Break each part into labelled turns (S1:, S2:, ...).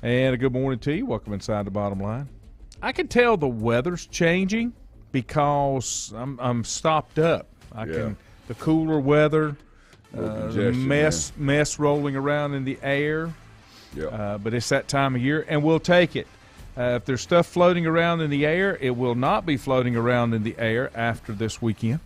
S1: And a good morning to you. Welcome inside the Bottom Line. I can tell the weather's changing because I'm stopped up. The cooler weather, the mess rolling around in the air.
S2: Yeah.
S1: But it's that time of year, and we'll take it. If there's stuff floating around in the air, it will not be floating around in the air after this weekend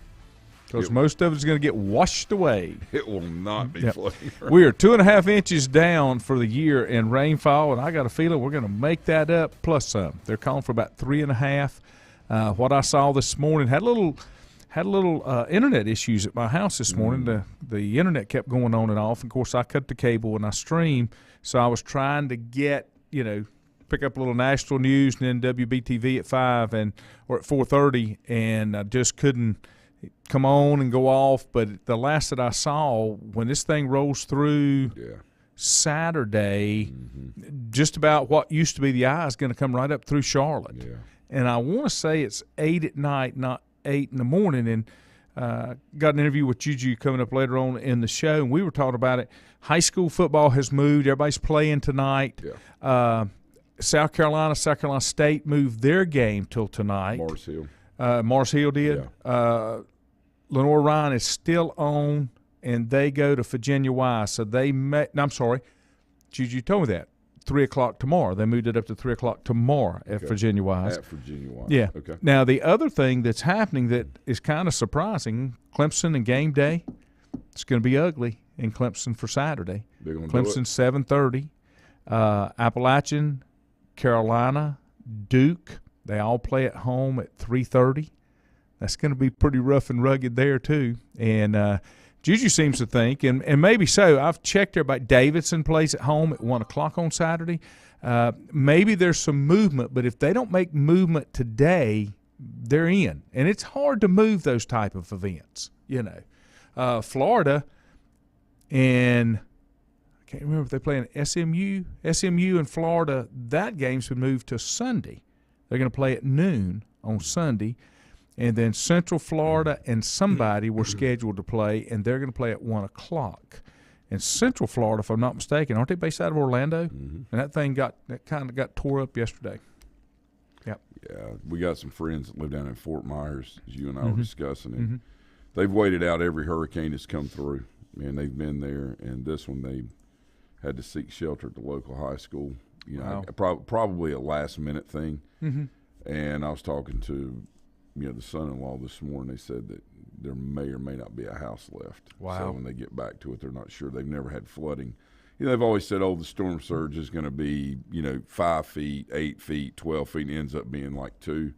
S1: because most of it is going to get washed away.
S2: It will not be floating around.
S1: We are 2.5 inches down for the year in rainfall, and I got a feeling we're going to make that up plus some. They're calling for about 3.5. What I saw this morning had a little internet issues at my house this morning. The internet kept going on and off. Of course, I cut the cable and I stream, so I was trying to get pick up a little national news and then WBTV at 5 or at 4:30, and I just couldn't come on and go off. But the last that I saw, when this thing rolls through Saturday, just about what used to be the eye is going to come right up through Charlotte.
S2: Yeah.
S1: And I want to say it's 8 at night, not 8 in the morning. And got an interview with Juju coming up later on in the show, and we were talking about it. High school football has moved. Everybody's playing tonight.
S2: Yeah.
S1: South Carolina State moved their game till tonight. Mars Hill did.
S2: Yeah.
S1: Lenore Ryan is still on, and they go to Virginia Wise. So Juju told me that. 3 o'clock tomorrow. They moved it up to 3 o'clock tomorrow at Virginia Wise.
S2: At Virginia Wise.
S1: Yeah.
S2: Okay.
S1: Now, the other thing that's happening that is kind of surprising, Clemson and game day, it's going to be ugly in Clemson for Saturday. Clemson 7:30. Appalachian, Carolina, Duke, they all play at home at 3:30. That's going to be pretty rough and rugged there too. And Juju seems to think, and maybe so, I've checked everybody, Davidson plays at home at 1 o'clock on Saturday. Maybe there's some movement, but if they don't make movement today, they're in. And it's hard to move those type of events, Florida, and I can't remember if they play in SMU and Florida, that game's been moved to Sunday. They're going to play at noon on Sunday. And then Central Florida and somebody were scheduled to play, and they're going to play at 1 o'clock. And Central Florida, if I'm not mistaken, aren't they based out of Orlando? Mm-hmm. And that thing kind of got tore up yesterday. Yep.
S2: Yeah, we got some friends that live down in Fort Myers, as you and I were discussing, and they've waited out every hurricane that's come through, and they've been there. And this one, they had to seek shelter at the local high school. Probably a last-minute thing. Mm-hmm. And I was talking to the son-in-law this morning. They said that there may or may not be a house left.
S1: Wow.
S2: So when they get back to it, they're not sure. They've never had flooding. They've always said, the storm surge is going to be, 5 feet, 8 feet, 12 feet, and it ends up being like 2.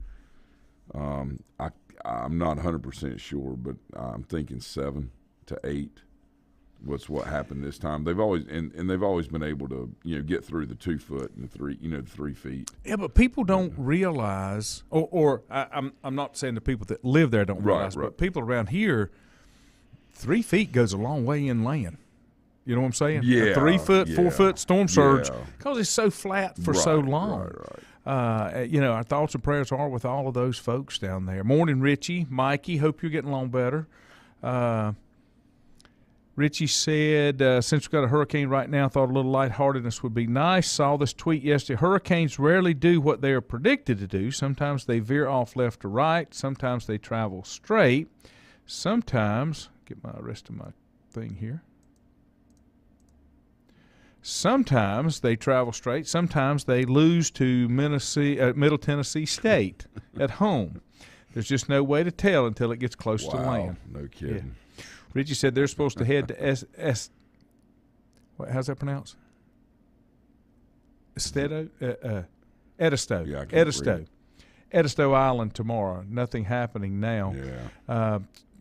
S2: I'm not 100% sure, but I'm thinking 7 to 8 was what happened this time. They've always they've always been able to get through the 2 foot and the 3 feet.
S1: Yeah, but people don't realize, or I'm not saying the people that live there don't realize, but people around here, 3 feet goes a long way inland. You know what I'm saying?
S2: Yeah,
S1: a 3 foot, 4 foot storm surge because it's so flat for so long.
S2: Right.
S1: Our thoughts and prayers are with all of those folks down there. Morning, Richie, Mikey. Hope you're getting along better. Richie said, since we've got a hurricane right now, thought a little lightheartedness would be nice. Saw this tweet yesterday. Hurricanes rarely do what they are predicted to do. Sometimes they veer off left to right. Sometimes they travel straight. Sometimes, get my rest of my thing here. Sometimes they travel straight. Sometimes they lose to Middle Tennessee State at home. There's just no way to tell until it gets close to land.
S2: No kidding.
S1: Yeah. Richie said they're supposed to head to how's that pronounced? Edisto?
S2: Yeah, I can't read.
S1: Edisto Island tomorrow. Nothing happening now.
S2: Yeah.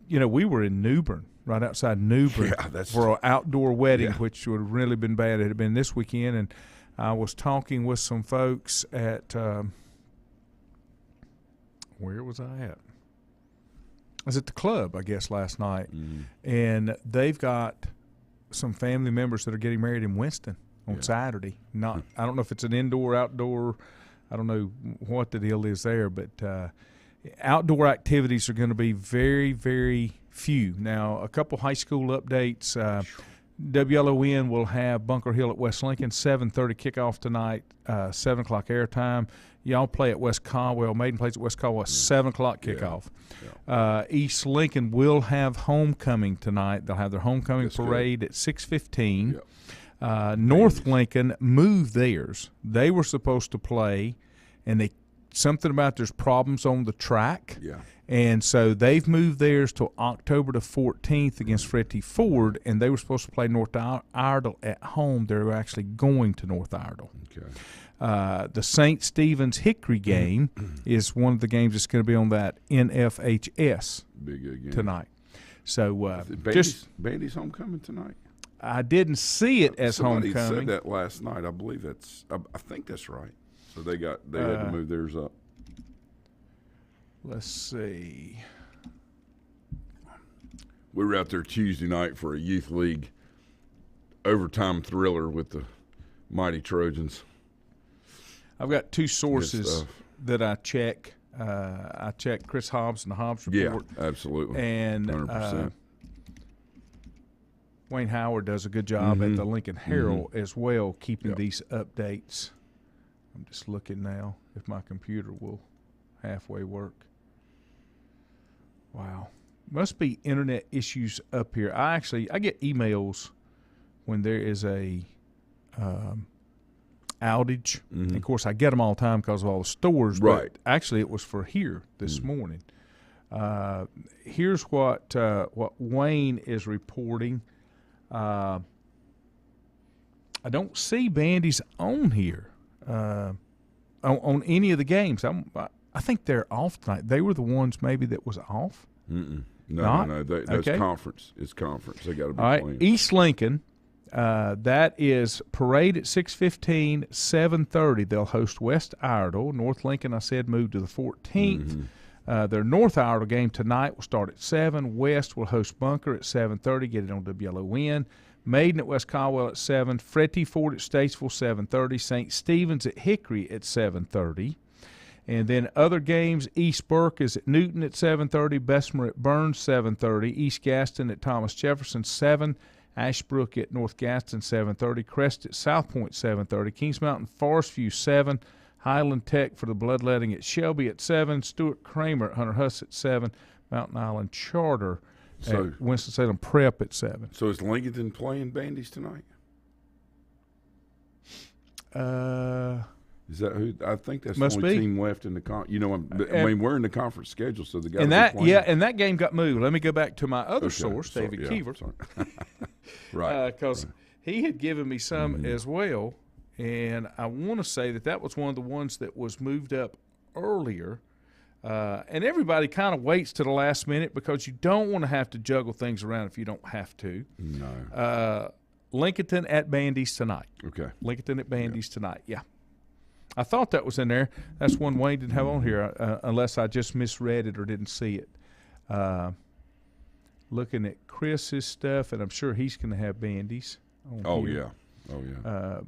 S1: We were in New Bern, right outside New Bern, for an outdoor wedding, which would have really been bad. It had been this weekend, and I was talking with some folks at where was I at? I was at the club, I guess, last night, and they've got some family members that are getting married in Winston on Saturday. I don't know if it's an indoor, outdoor. I don't know what the deal is there, but outdoor activities are going to be very, very few. Now, a couple high school updates. WLON will have Bunker Hill at West Lincoln, 7:30 kickoff tonight, 7 o'clock airtime. Y'all play at West Caldwell. Maiden plays at West Caldwell, 7 o'clock kickoff. Yeah. East Lincoln will have homecoming tonight. They'll have their homecoming parade at 6:15. Yeah. North Lincoln moved theirs. They were supposed to play, and something about there's problems on the track.
S2: Yeah.
S1: And so they've moved theirs to October the 14th against Freddie Ford, and they were supposed to play North Iredell at home. They're actually going to North Iredell.
S2: Okay.
S1: The St. Stephen's Hickory game is one of the games that's going to be on that NFHS tonight. So
S2: Bandy's homecoming tonight.
S1: I didn't see it as
S2: Somebody
S1: homecoming.
S2: said that last night. I believe I think that's right. So they had to move theirs up.
S1: Let's see.
S2: We were out there Tuesday night for a youth league overtime thriller with the mighty Trojans.
S1: I've got two sources that I check. I check Chris Hobbs and the Hobbs Report.
S2: Yeah, absolutely.
S1: And
S2: 100%.
S1: Wayne Howard does a good job at the Lincoln Herald as well, keeping these updates. I'm just looking now if my computer will halfway work. Wow. Must be internet issues up here. I get emails when there is a outage. And of course, I get them all the time because of all the stores.
S2: Right.
S1: But actually, it was for here this morning. Here's what Wayne is reporting. I don't see Bandy's on here on any of the games. I think they're off tonight. They were the ones maybe that was off.
S2: No. That's conference. It's conference. They got to be playing.
S1: East Lincoln, that is parade at 6:15, 7:30. They'll host West Iredell. North Lincoln, I said, moved to the 14th. Their North Iredell game tonight will start at 7. West will host Bunker at 7:30. Get it on WLON. Maiden at West Caldwell at 7. Freddie Ford at Statesville, 7:30. St. Stephen's at Hickory at 7:30. And then other games, East Burke is at Newton at 7:30, Bessemer at Burns, 7:30, East Gaston at Thomas Jefferson, 7, Ashbrook at North Gaston, 7:30, Crest at South Point, 7:30, Kings Mountain, Forest View, 7, Highland Tech for the bloodletting at Shelby at 7, Stuart Kramer at Hunter Huss at 7, Mountain Island Charter at Winston-Salem Prep at 7.
S2: So is Lincoln playing Bandies tonight? Is that who? I think that's the only team left in the we're in the conference schedule, so the guys.
S1: And that game got moved. Let me go back to my other source, David Keever,
S2: right?
S1: Because he had given me some as well, and I want to say that was one of the ones that was moved up earlier. And everybody kind of waits to the last minute because you don't want to have to juggle things around if you don't have to.
S2: No.
S1: Lincoln at Bandy's tonight.
S2: Okay.
S1: Lincoln at Bandy's tonight. Yeah. I thought that was in there. That's one Wayne didn't have on here, unless I just misread it or didn't see it. Looking at Chris's stuff, and I'm sure he's going to have Bandy's on here.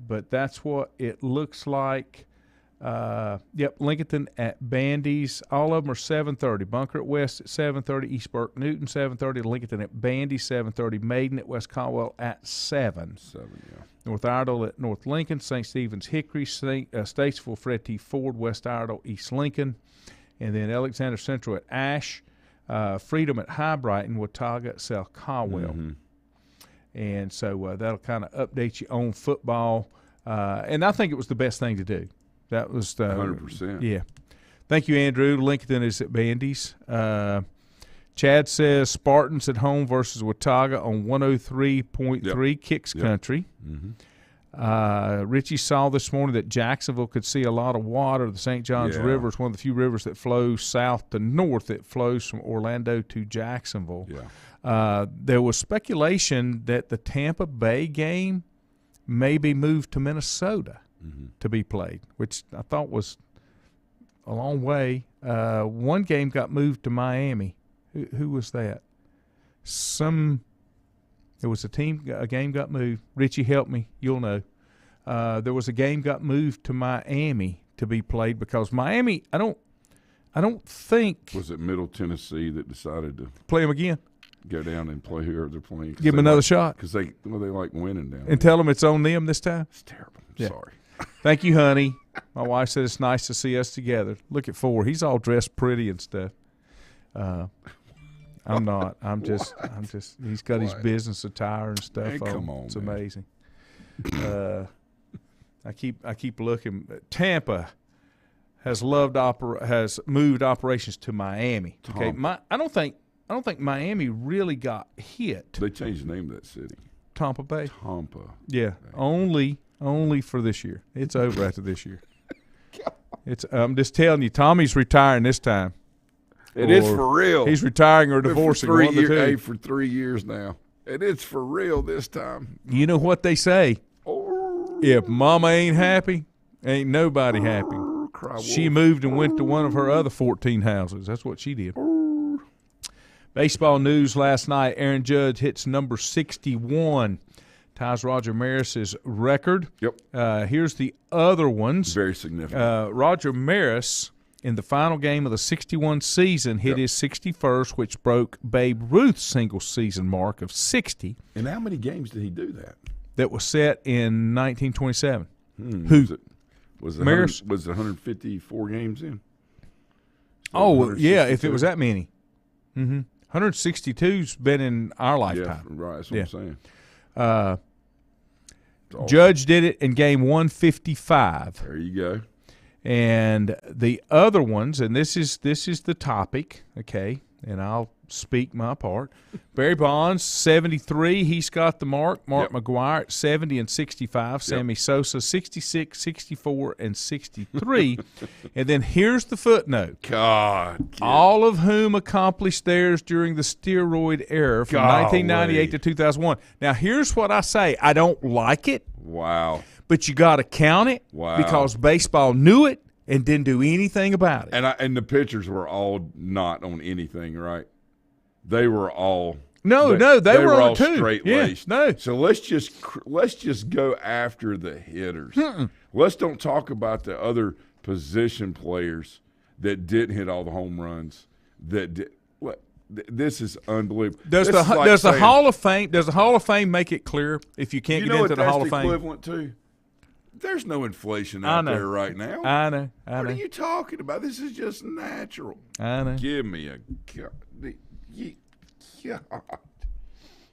S1: But that's what it looks like. Lincoln at Bandy's. All of them are 7:30. Bunker at West at 7:30. East Burke Newton 7:30. Lincoln at Bandy 7:30. Maiden at West Caldwell at 7. North Iredell at North Lincoln. St. Stephen's Hickory. Statesville Freddie Ford. West Iredell East Lincoln. And then Alexander Central at Ash. Freedom at High Brighton. Watauga at South Caldwell. And so that'll kind of update you on football. And I think it was the best thing to do. That was
S2: 100%.
S1: Yeah. Thank you, Andrew. Lincoln is at Bandy's. Chad says Spartans at home versus Watauga on 103.3 Kicks Country. Richie saw this morning that Jacksonville could see a lot of water. The St. Johns River is one of the few rivers that flows south to north. It flows from Orlando to Jacksonville. There was speculation that the Tampa Bay game may be moved to Minnesota to be played, which I thought was a long way. One game got moved to Miami. Who was that? There was a game got moved. Richie, help me. You'll know. There was a game got moved to Miami to be played because Miami, I don't think.
S2: Was it Middle Tennessee that decided to
S1: play them again?
S2: Go down and play whoever they're playing.
S1: Give them another shot.
S2: Because they like winning down there.
S1: And tell them it's on them this time.
S2: It's terrible. I'm sorry.
S1: Thank you, honey. My wife said it's nice to see us together. Look at Ford. He's all dressed pretty and stuff. I'm not. I'm just. He's got his business attire and stuff.
S2: Man, come on,
S1: it's
S2: man.
S1: amazing. I keep looking. Tampa has moved operations to Miami. Okay, I don't think Miami really got hit.
S2: They changed the name of that city.
S1: Tampa Bay.
S2: Tampa.
S1: Yeah, only for this year. It's over after this year. I'm just telling you, Tommy's retiring this time.
S2: It is for real.
S1: He's retiring or divorcing.
S2: For 3 years now. And it's for real this time.
S1: You know what they say? If mama ain't happy, ain't nobody happy. She moved and went to one of her other 14 houses. That's what she did. Baseball news last night. Aaron Judge hits number 61. Ties Roger Maris's record.
S2: Yep.
S1: Here's the other ones.
S2: Very significant.
S1: Roger Maris, in the final game of the 61 season, hit his 61st, which broke Babe Ruth's single-season mark of 60.
S2: And how many games did he do that?
S1: That was set in 1927.
S2: Was it
S1: Maris?
S2: Was it 154 games in?
S1: Oh, yeah, if it was that many. 162's been in our lifetime.
S2: Yeah, right. That's what I'm saying.
S1: Awesome. Judge did it in game 155.
S2: There you go.
S1: And the other ones, and this is the topic, okay, and I'll speak my part. Barry Bonds, 73, he's got the mark. Mark McGwire at 70 and 65. Sammy Sosa, 66, 64, and 63. And then here's the footnote.
S2: God.
S1: All of whom accomplished theirs during the steroid era from 1998 to 2001. Now, here's what I say. I don't like it.
S2: Wow.
S1: But you got to count it because baseball knew it and didn't do anything about it.
S2: And the pitchers were all not on anything, right? They were all
S1: they were
S2: all
S1: on too.
S2: Straight-laced.
S1: Yeah, no.
S2: So let's just go after the hitters. Let's don't talk about the other position players that didn't hit all the home runs. This is unbelievable.
S1: Does the Hall of Fame make it clear if you can't get into the Hall of Fame?
S2: Equivalent to? There's no inflation out there right now.
S1: I know.
S2: What are you talking about? This is just natural.
S1: I know.
S2: Give me a God.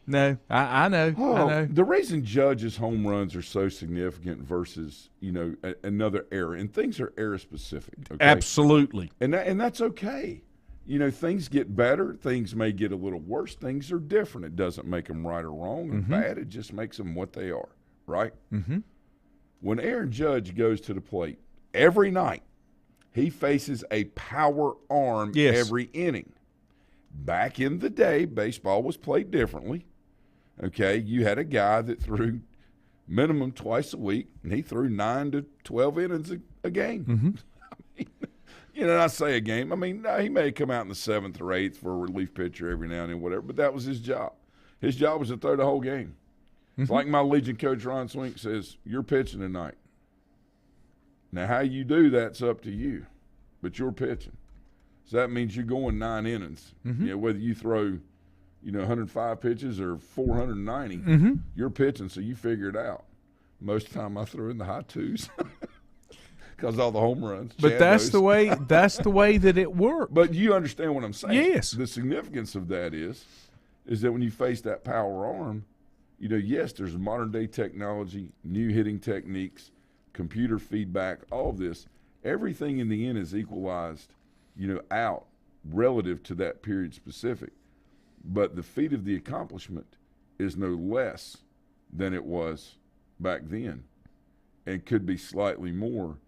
S1: No, I know. I know.
S2: The reason Judge's home runs are so significant versus another era, and things are era specific. Okay?
S1: Absolutely,
S2: and that's okay. Things get better. Things may get a little worse. Things are different. It doesn't make them right or wrong or bad. It just makes them what they are. Right. Mm-hmm. When Aaron Judge goes to the plate every night, he faces a power arm every inning. Back in the day, baseball was played differently. Okay, you had a guy that threw minimum twice a week, and he threw 9 to 12 innings a game. Mm-hmm. I say a game. I mean, he may come out in the 7th or 8th for a relief pitcher every now and then, whatever, but that was his job. His job was to throw the whole game. Mm-hmm. It's like my Legion coach, Ron Swink, says, you're pitching tonight. Now, how you do that's up to you, but you're pitching. So that means you're going 9 innings. Mm-hmm. Whether you throw, 105 pitches or 490, you're pitching, so you figure it out. Most of the time I throw in the high 2s because all the home runs.
S1: But that's the way that it works.
S2: But you understand what I'm saying.
S1: Yes.
S2: The significance of that is that when you face that power arm, yes, there's modern-day technology, new hitting techniques, computer feedback, all of this. Everything in the end is equalized out relative to that period specific. But the feat of the accomplishment is no less than it was back then and could be slightly more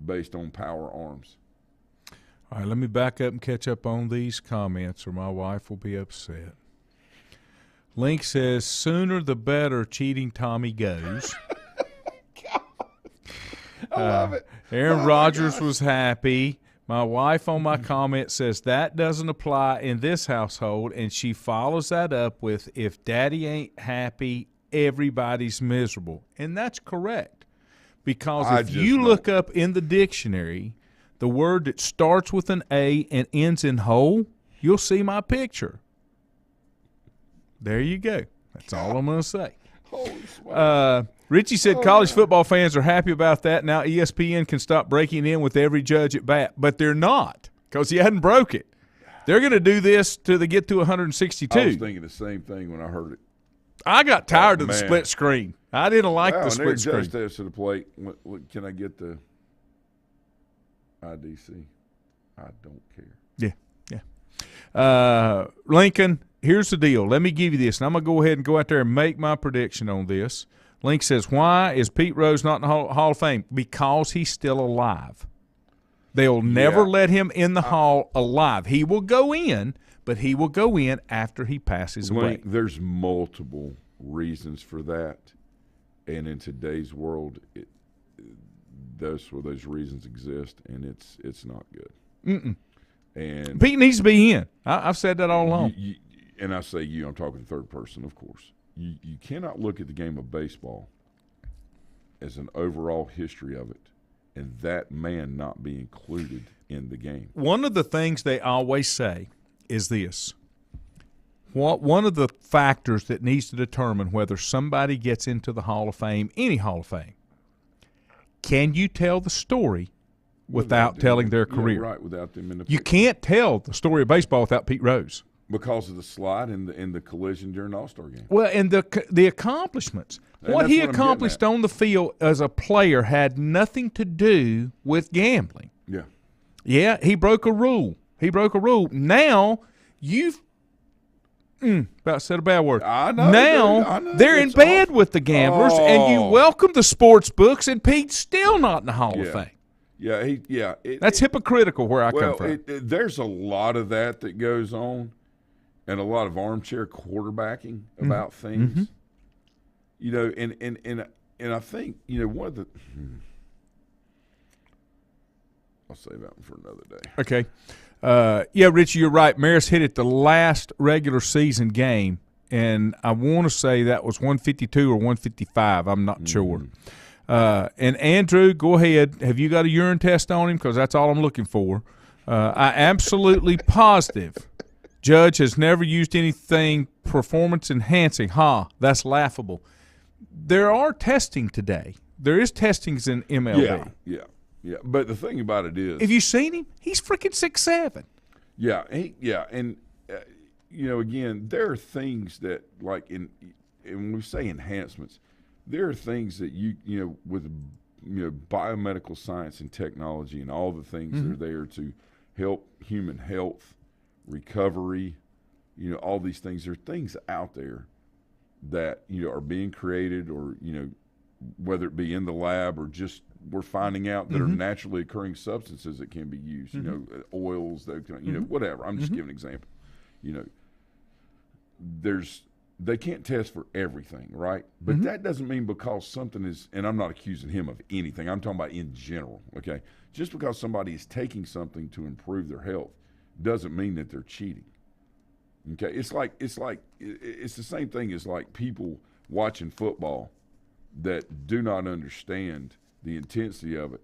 S2: based on power arms.
S1: All right, let me back up and catch up on these comments or my wife will be upset. Link says, sooner the better cheating Tommy goes.
S2: I love it.
S1: Aaron Rodgers was happy. My wife on my comment says that doesn't apply in this household, and she follows that up with, if daddy ain't happy, everybody's miserable. And that's correct. Because if you look up in the dictionary the word that starts with an A and ends in hole, you'll see my picture. There you go. That's all I'm going to say.
S2: Holy smokes.
S1: Richie said college football fans are happy about that. Now ESPN can stop breaking in with every judge at bat. But they're not because he hadn't broke it. They're going to do this till they get to 162.
S2: I was thinking the same thing when I heard it.
S1: I got tired of the split screen. I didn't like the split screen.
S2: Judge steps to the plate. Can I get the IDC? I don't care.
S1: Yeah. Lincoln, here's the deal. Let me give you this, and I'm going to go ahead and go out there and make my prediction on this. Link says, why is Pete Rose not in the Hall of Fame? Because he's still alive. They'll never let him in the Hall alive. He will go in, but he will go in after he passes away.
S2: There's multiple reasons for that, and in today's world, those reasons exist, and it's not good.
S1: Mm-mm.
S2: And
S1: Pete needs to be in. I've said that all along.
S2: And I say I'm talking third person, of course. You cannot look at the game of baseball as an overall history of it and that man not be included in the game.
S1: One of the things they always say is this. One of the factors that needs to determine whether somebody gets into the Hall of Fame, any Hall of Fame, can you tell the story without telling their career?
S2: Right, without them in the
S1: You can't tell the story of baseball without Pete Rose.
S2: Because of the slide in the collision during the All-Star game.
S1: Well, and the accomplishments. What he accomplished on the field as a player had nothing to do with gambling.
S2: Yeah.
S1: Yeah, he broke a rule. Now you've about said a bad word.
S2: I know.
S1: Now they're in bed with the gamblers, and you welcome the sports books, and Pete's still not in the Hall of Fame.
S2: Yeah,
S1: that's hypocritical where I come from.
S2: There's a lot of that goes on. And a lot of armchair quarterbacking about things, and I think one of the I'll save that one for another day.
S1: Okay, Richie, you're right. Maris hit it the last regular season game, and I want to say that was 152 or 155. I'm not sure. And Andrew, go ahead. Have you got a urine test on him? Because that's all I'm looking for. I absolutely positive. Judge has never used anything performance-enhancing. That's laughable. There are testing today. There is testings in MLB.
S2: Yeah. But the thing about it is,
S1: have you seen him? He's freaking 6'7".
S2: Yeah, and again, there are things that and when we say enhancements, there are things that with biomedical science and technology and all the things that are there to help human health. Recovery, all these things. There are things out there that are being created, or whether it be in the lab or just we're finding out that are naturally occurring substances that can be used. Oils, whatever. I'm just giving an example. They can't test for everything, right? But that doesn't mean because something is, and I'm not accusing him of anything. I'm talking about in general. Okay, just because somebody is taking something to improve their health doesn't mean that they're cheating. Okay, it's the same thing as like people watching football that do not understand the intensity of it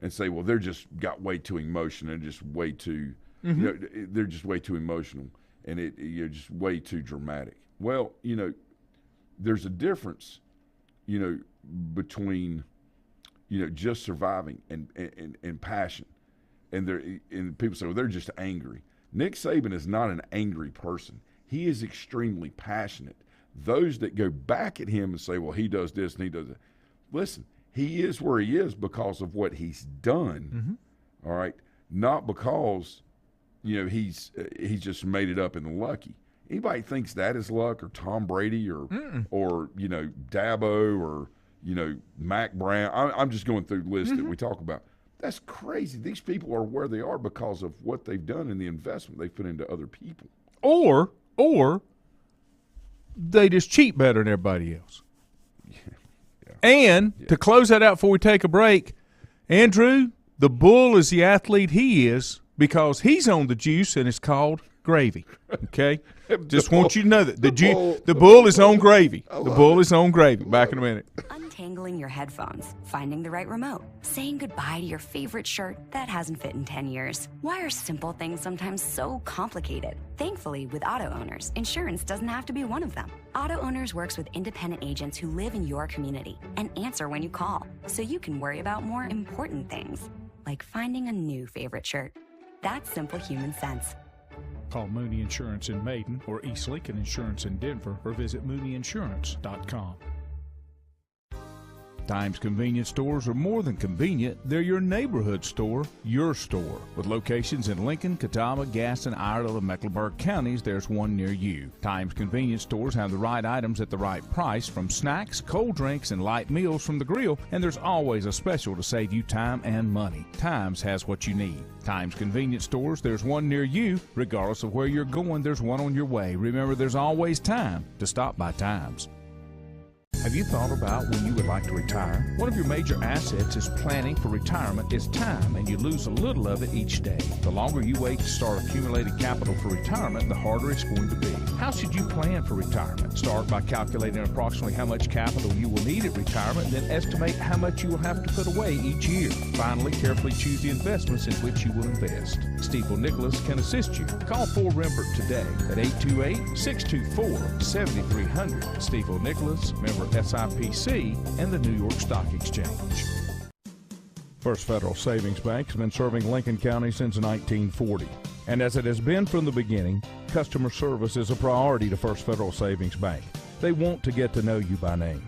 S2: and say, well, they're just got way too emotional and just way too, they're just way too emotional and you're just way too dramatic. Well, there's a difference, between, just surviving and passion. And people say, well, they're just angry. Nick Saban is not an angry person. He is extremely passionate. Those that go back at him and say, well, he does this and he does that. Listen, he is where he is because of what he's done, all right? Not because, he's just made it up in the lucky. Anybody thinks that is luck, or Tom Brady or Dabo or, Mac Brown. I'm just going through the list that we talk about. That's crazy. These people are where they are because of what they've done and the investment they've put into other people.
S1: Or they just cheat better than everybody else. And to close that out before we take a break, Andrew, the bull is the athlete he is because he's on the juice and it's called gravy. Okay? Just want you to know that. The bull is on gravy. The bull is on gravy. Back in a minute.
S3: untangling your headphones, finding the right remote, saying goodbye to your favorite shirt that hasn't fit in 10 years. Why are simple things sometimes so complicated? Thankfully, with auto owners, insurance doesn't have to be one of them. Auto Owners works with independent agents who live in your community and answer when you call, so you can worry about more important things, like finding a new favorite shirt. That's simple human sense.
S1: Call Mooney Insurance in Maiden or East Lincoln Insurance in Denver or visit mooneyinsurance.com. Times convenience stores are more than convenient. They're your neighborhood store, your store. With locations in Lincoln, Catawba, Gaston, Iredell, and Mecklenburg counties, there's one near you. Times convenience stores have the right items at the right price, from snacks, cold drinks, and light meals from the grill, and there's always a special to save you time and money. Times has what you need. Times convenience stores, there's one near you. Regardless of where you're going, there's one on your way. Remember, there's always time to stop by Times. Have you thought about when you would like to retire? One of your major assets is planning for retirement is time, and you lose a little of it each day. The longer you wait to start accumulating capital for retirement, the harder it's going to be. How should you plan for retirement? Start by calculating approximately how much capital you will need at retirement, then estimate how much you will have to put away each year. Finally, carefully choose the investments in which you will invest. Stiefel Nicholas can assist you. Call Ford Rembert today at 828-624-7300. Stiefel Nicholas, member SIPC, and the New York Stock Exchange. First Federal Savings Bank has been serving Lincoln County since 1940. And as it has been from the beginning, customer service is a priority to First Federal Savings Bank. They want to get to know you by name.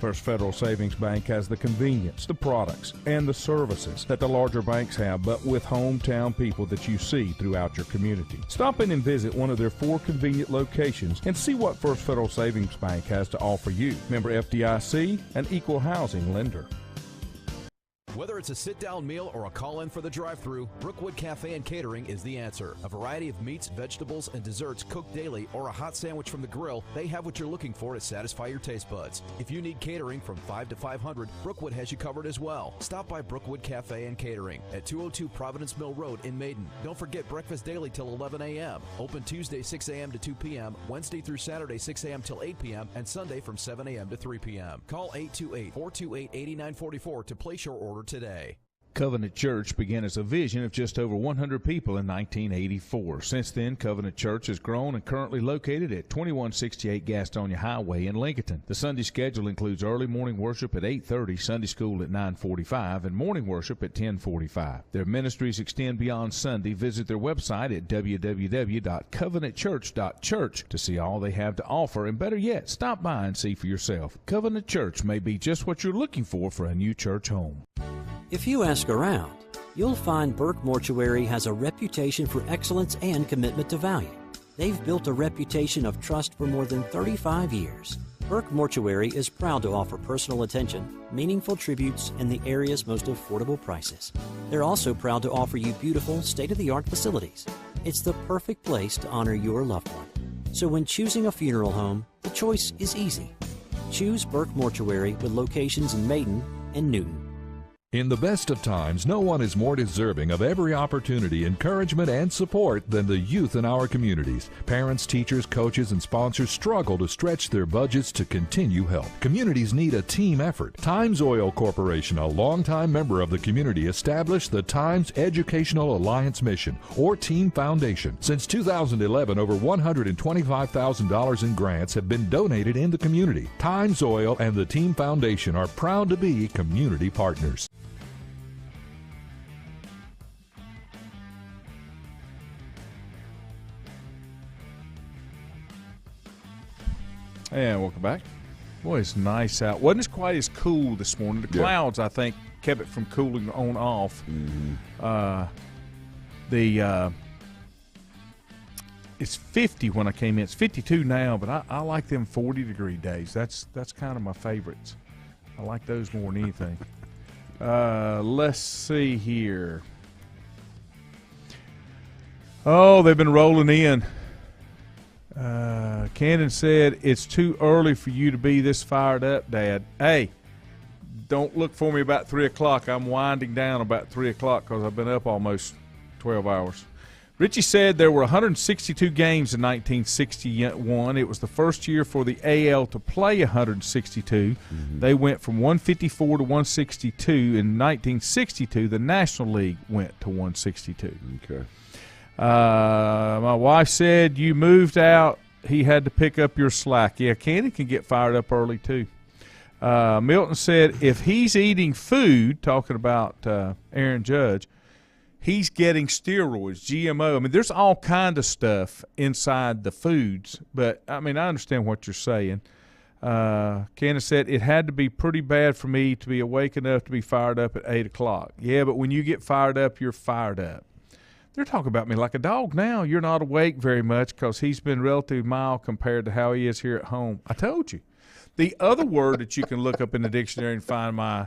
S1: First Federal Savings Bank has the convenience, the products, and the services that the larger banks have, but with hometown people that you see throughout your community. Stop in and visit one of their 4 convenient locations and see what First Federal Savings Bank has to offer you. Member FDIC, an equal housing lender.
S4: Whether it's a sit-down meal or a call-in for the drive-thru, Brookwood Cafe and Catering is the answer. A variety of meats, vegetables, and desserts cooked daily, or a hot sandwich from the grill, they have what you're looking for to satisfy your taste buds. If you need catering from 5 to 500, Brookwood has you covered as well. Stop by Brookwood Cafe and Catering at 202 Providence Mill Road in Maiden. Don't forget breakfast daily till 11 a.m. Open Tuesday 6 a.m. to 2 p.m., Wednesday through Saturday 6 a.m. till 8 p.m., and Sunday from 7 a.m. to 3 p.m. Call 828-428-8944 to place your order today.
S1: Covenant Church began as a vision of just over 100 people in 1984. Since then, Covenant Church has grown and currently located at 2168 Gastonia Highway in Lincoln. The Sunday schedule includes early morning worship at 8:30, Sunday school at 9:45, and morning worship at 10:45. Their ministries extend beyond Sunday. Visit their website at www.covenantchurch.church to see all they have to offer, and better yet, stop by and see for yourself. Covenant Church may be just what you're looking for a new church home.
S5: If you ask around, you'll find Burke Mortuary has a reputation for excellence and commitment to value. They've built a reputation of trust for more than 35 years. Burke Mortuary is proud to offer personal attention, meaningful tributes, and the area's most affordable prices. They're also proud to offer you beautiful, state-of-the-art facilities. It's the perfect place to honor your loved one. So when choosing a funeral home, the choice is easy. Choose Burke Mortuary with locations in Maiden and Newton.
S6: In the best of times, no one is more deserving of every opportunity, encouragement, and support than the youth in our communities. Parents, teachers, coaches, and sponsors struggle to stretch their budgets to continue help. Communities need a team effort. Times Oil Corporation, a longtime member of the community, established the Times Educational Alliance Mission, or Team Foundation. Since 2011, over $125,000 in grants have been donated in the community. Times Oil and the Team Foundation are proud to be community partners.
S1: And welcome back. Boy, it's nice out. Wasn't quite as cool this morning. The clouds, I think, kept it from cooling on off. Mm-hmm. It's 50 when I came in. It's 52 now, but I like them 40-degree days. That's kind of my favorites. I like those more than anything. Let's see here. Oh, they've been rolling in. Cannon said, it's too early for you to be this fired up, Dad. Hey, don't look for me about 3 o'clock. I'm winding down about 3 o'clock because I've been up almost 12 hours. Richie said there were 162 games in 1961. It was the first year for the AL to play 162. They went from 154 to 162. In 1962, the National League went to 162.
S2: Okay.
S1: My wife said you moved out. He had to pick up your slack. Yeah, Candy can get fired up early, too. Milton said if he's eating food, talking about Aaron Judge, he's getting steroids, GMO. I mean, there's all kind of stuff inside the foods. But, I mean, I understand what you're saying. Candace said it had to be pretty bad for me to be awake enough to be fired up at 8 o'clock. Yeah, but when you get fired up, you're fired up. They're talking about me like a dog now. You're not awake very much because he's been relatively mild compared to how he is here at home. I told you. The other word that you can look up in the dictionary and find my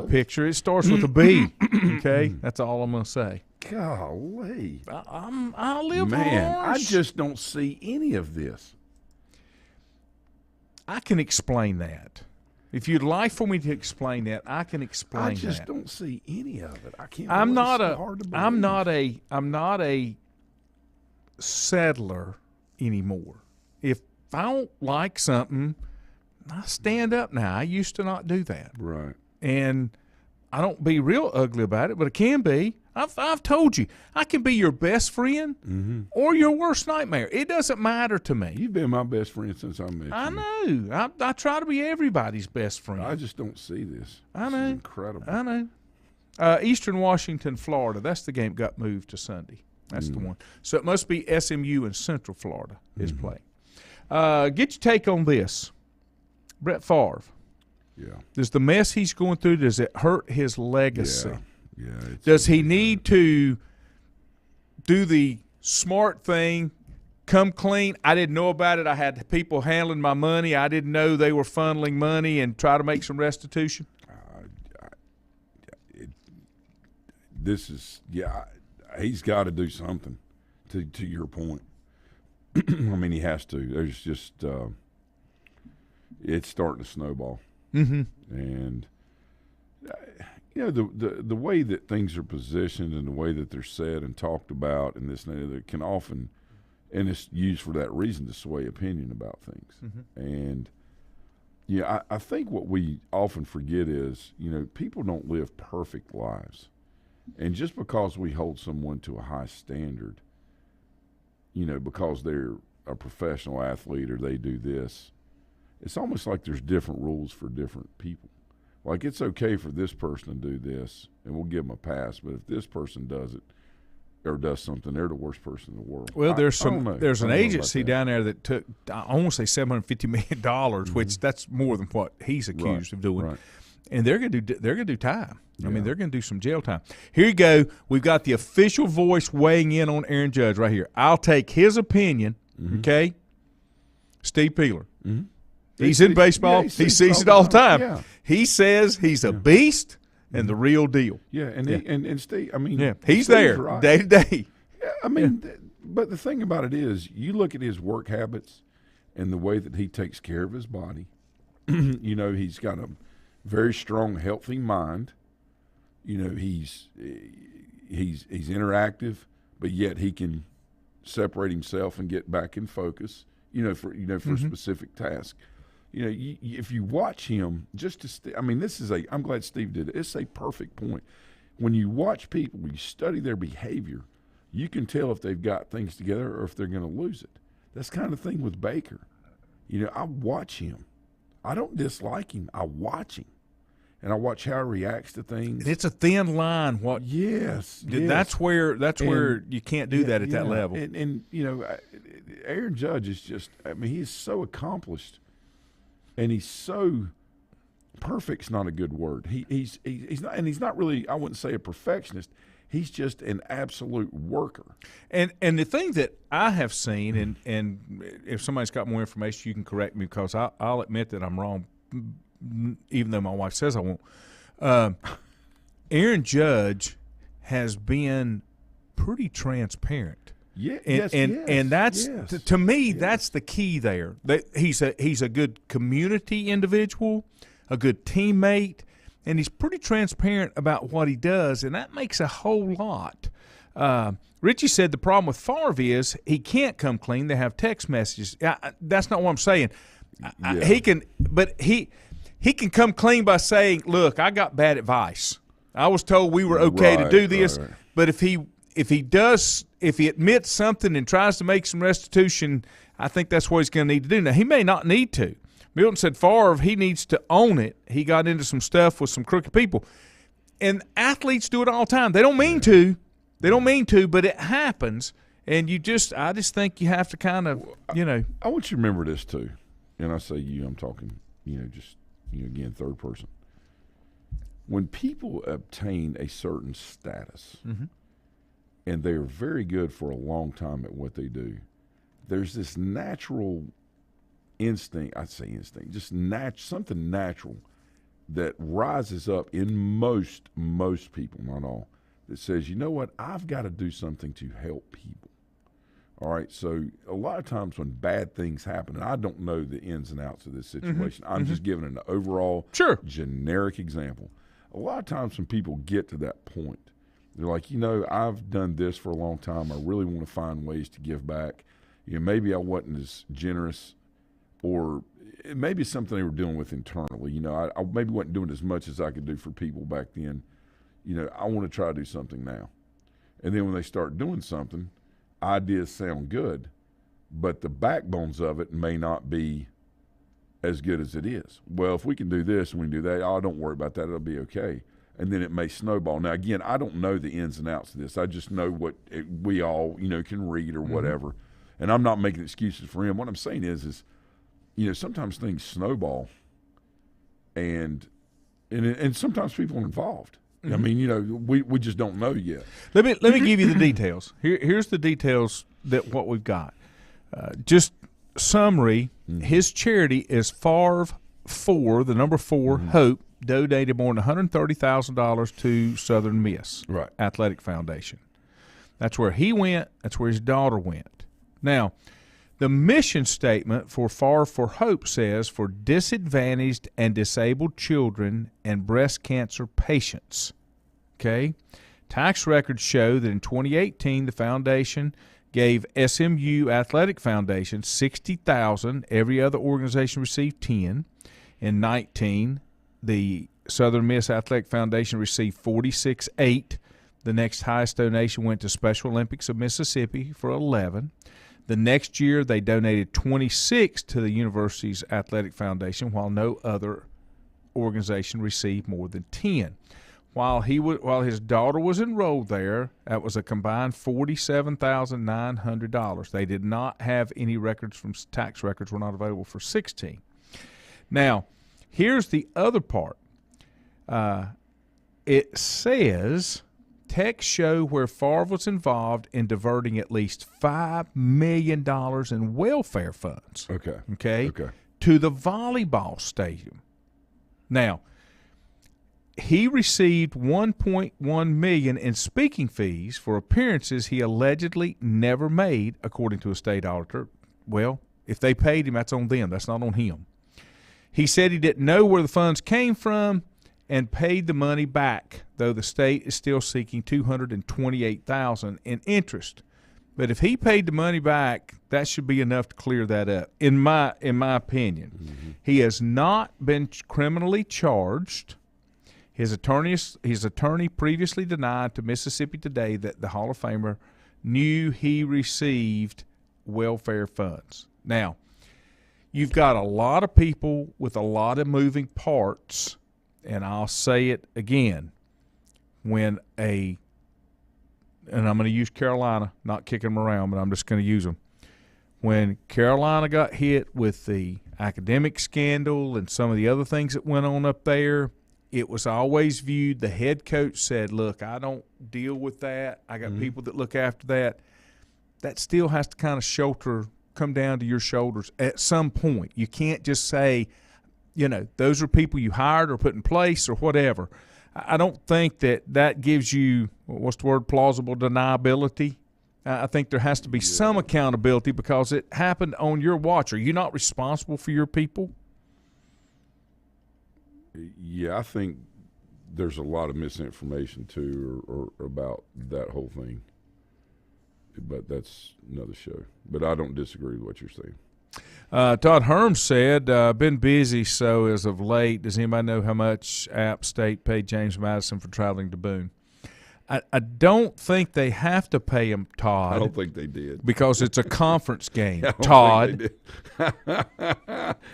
S1: picture, it starts with a B. Okay, that's all I'm going to say.
S2: Golly,
S1: I live
S2: man,
S1: harsh.
S2: I just don't see any of this.
S1: I can explain that. If you'd like for me to explain that, I can explain that.
S2: I just don't see any of it. I can't.
S1: I'm not
S2: a
S1: a settler anymore. If I don't like something, I stand up now. I used to not do that.
S2: Right.
S1: And I don't be real ugly about it, but it can be. I've told you, I can be your best friend or your worst nightmare. It doesn't matter to me.
S2: You've been my best friend since I met you.
S1: I know. I try to be everybody's best friend.
S2: I just don't see this.
S1: I know.
S2: This is incredible.
S1: I know. Eastern Washington, Florida. That's the game got moved to Sunday. That's the one. So it must be SMU in Central Florida is playing. Get your take on this. Brett Favre.
S2: Yeah.
S1: Does the mess he's going through, does it hurt his legacy?
S2: Yeah.
S1: Does he need to do the smart thing, come clean? I didn't know about it. I had people handling my money. I didn't know they were funneling money and try to make some restitution.
S2: He's got to do something, to your point. I mean, he has to. There's just it's starting to snowball. And the way that things are positioned and the way that they're said and talked about and this and that can often, and it's used for that reason to sway opinion about things. And I think what we often forget is, people don't live perfect lives. And just because we hold someone to a high standard, because they're a professional athlete or they do this, it's almost like there's different rules for different people. Like, it's okay for this person to do this, and we'll give them a pass. But if this person does it or does something, they're the worst person in the world.
S1: Well, there's an agency down there that took, I want to say $750 million, which that's more than what he's accused of doing.
S2: Right.
S1: And they're gonna do time. I mean, they're gonna do some jail time. Here you go. We've got the official voice weighing in on Aaron Judge right here. I'll take his opinion. Okay, Steve Peeler. He's in baseball. He sees it all the time.
S2: Yeah.
S1: He says he's a beast and the real deal.
S2: Yeah, and Steve, I mean,
S1: he's
S2: Steve's
S1: there
S2: right.
S1: day to day.
S2: Yeah, I mean, but the thing about it is, you look at his work habits and the way that he takes care of his body. He's got a very strong, healthy mind. He's interactive, but yet he can separate himself and get back in focus. For a specific task. If you watch him, I'm glad Steve did it. It's a perfect point. When you watch people, when you study their behavior, you can tell if they've got things together or if they're going to lose it. That's the kind of thing with Baker. I watch him. I don't dislike him. I watch him. And I watch how he reacts to things.
S1: It's a thin line.
S2: Yes.
S1: That's where you can't do that at that level.
S2: And Aaron Judge is just, he's so accomplished, and he's so perfect's not a good word. He's not, and he's not really, I wouldn't say a perfectionist. He's just an absolute worker.
S1: And the thing that I have seen, and if somebody's got more information, you can correct me, because I'll admit that I'm wrong, even though my wife says I won't. Aaron Judge has been pretty transparent.
S2: Yeah,
S1: and that's to me that's the key there. That he's a good community individual, a good teammate, and he's pretty transparent about what he does, and that makes a whole lot. Richie said the problem with Favre is he can't come clean. They have text messages. That's not what I'm saying.
S2: Yeah.
S1: He can, but he can come clean by saying, "Look, I got bad advice. I was told we were okay to do this."
S2: Right.
S1: But if he admits something and tries to make some restitution, I think that's what he's going to need to do. Now, he may not need to. Milton said Favre, he needs to own it. He got into some stuff with some crooked people. And athletes do it all the time. They don't mean to. They don't mean to, but it happens. And I just think you have to kind of,
S2: I want you to remember this too. And I say you, I'm talking, again, third person. When people obtain a certain status and they're very good for a long time at what they do, there's this natural instinct, just something natural that rises up in most people, not all, that says, you know what, I've got to do something to help people. All right, so a lot of times when bad things happen, and I don't know the ins and outs of this situation, I'm just giving an overall generic example. A lot of times when people get to that point, they're like, I've done this for a long time. I really want to find ways to give back. Maybe I wasn't as generous, or maybe it's something they were dealing with internally. I maybe wasn't doing as much as I could do for people back then. I want to try to do something now. And then when they start doing something, ideas sound good, but the backbones of it may not be as good as it is. Well, if we can do this and we can do that, don't worry about that. It'll be okay. And then it may snowball. Now, again, I don't know the ins and outs of this. I just know what we all, can read or whatever. And I'm not making excuses for him. What I'm saying is sometimes things snowball, and sometimes people are involved. I mean, we just don't know yet.
S1: Let me give you the details. Here's the details that what we've got. Just summary. His charity is Favre 4, the number 4, Hope, donated more than $130,000 to Southern Miss Athletic Foundation. That's where he went. That's where his daughter went. Now, the mission statement for Favre for Hope says, for disadvantaged and disabled children and breast cancer patients. Okay? Tax records show that in 2018, the foundation gave SMU Athletic Foundation $60,000. Every other organization received $10,000. In 19, the Southern Miss Athletic Foundation received $46,800. The next highest donation went to Special Olympics of Mississippi for $11,000. The next year, they donated $26,000 to the university's athletic foundation, while no other organization received more than $10,000. While his daughter was enrolled there, that was a combined $47,900. They did not have any records from tax records were not available for 16. Now, here's the other part. It says texts show where Favre was involved in diverting at least $5 million in welfare funds. Okay. To the volleyball stadium. Now, he received $1.1 million in speaking fees for appearances he allegedly never made, according to a state auditor. Well, if they paid him, that's on them. That's not on him. He said he didn't know where the funds came from and paid the money back, though the state is still seeking $228,000 in interest. But if he paid the money back, that should be enough to clear that up, in my opinion. He has not been criminally charged. His attorney previously denied to Mississippi Today that the Hall of Famer knew he received welfare funds. Now, you've got a lot of people with a lot of moving parts, and I'll say it again. And I'm going to use Carolina, not kicking them around, but I'm just going to use them. When Carolina got hit with the academic scandal and some of the other things that went on up there, it was always viewed, the head coach said, look, I don't deal with that. I got people that look after that. That still has to kind of come down to your shoulders at some point. You can't just say, those are people you hired or put in place or whatever. I don't think that gives you, what's the word, plausible deniability. I think there has to be some accountability because it happened on your watch. Are you not responsible for your people?
S2: Yeah, I think there's a lot of misinformation too or about that whole thing. but that's another show. But I don't disagree with what you're saying.
S1: Todd Herm said, been busy, so as of late, does anybody know how much App State paid James Madison for traveling to Boone? I don't think they have to pay him, Todd.
S2: I don't think they did.
S1: Because it's a conference game, Todd.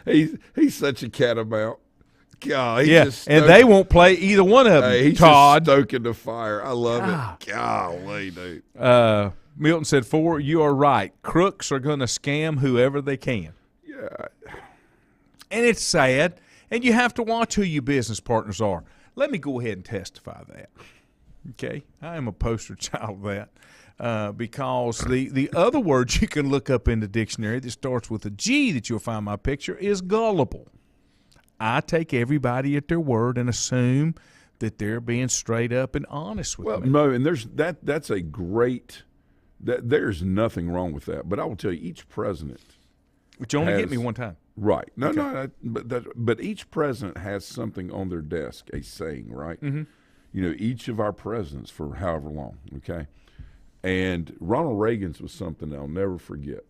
S2: He's such a catamount. God,
S1: and they won't play either one of them,
S2: he's
S1: Todd.
S2: Just stoking the fire. I love it. Golly, dude.
S1: Milton said, you are right. Crooks are going to scam whoever they can.
S2: Yeah.
S1: And it's sad, and you have to watch who your business partners are. Let me go ahead and testify that. Okay? I am a poster child of that because the other word you can look up in the dictionary that starts with a G that you'll find my picture is gullible. I take everybody at their word and assume that they're being straight up and honest with me.
S2: Well, no, and that's a great there's nothing wrong with that. But I will tell you, each president
S1: But you only get me one time.
S2: Right. No, but each president has something on their desk, a saying, right?
S1: Mm-hmm.
S2: You know, each of our presidents for however long, okay? And Ronald Reagan's was something I'll never forget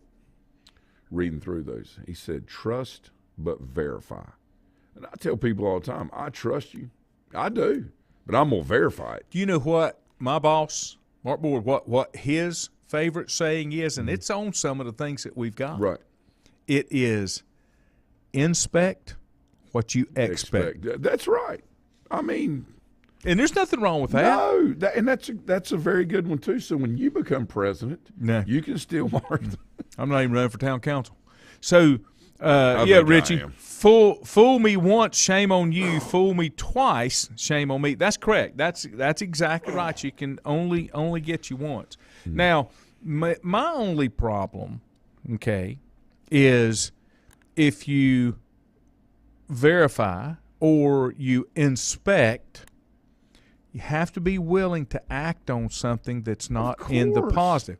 S2: reading through those. He said, trust but verify. And I tell people all the time, I trust you. I do. But I'm going to verify it.
S1: Do you know what my boss, Mark Board, what his favorite saying is? And it's on some of the things that we've got.
S2: Right.
S1: It is inspect what you expect.
S2: That's right. I mean,
S1: and there's nothing wrong with that.
S2: No, and that's a very good one too. So when you become president, you can still mark them.
S1: I'm not even running for town council. So, Richie, fool me once, shame on you. Fool me twice, shame on me. That's correct. That's exactly right. You can only get you once. Mm-hmm. Now, my only problem, okay, is if you verify or you inspect, you have to be willing to act on something that's not in the positive.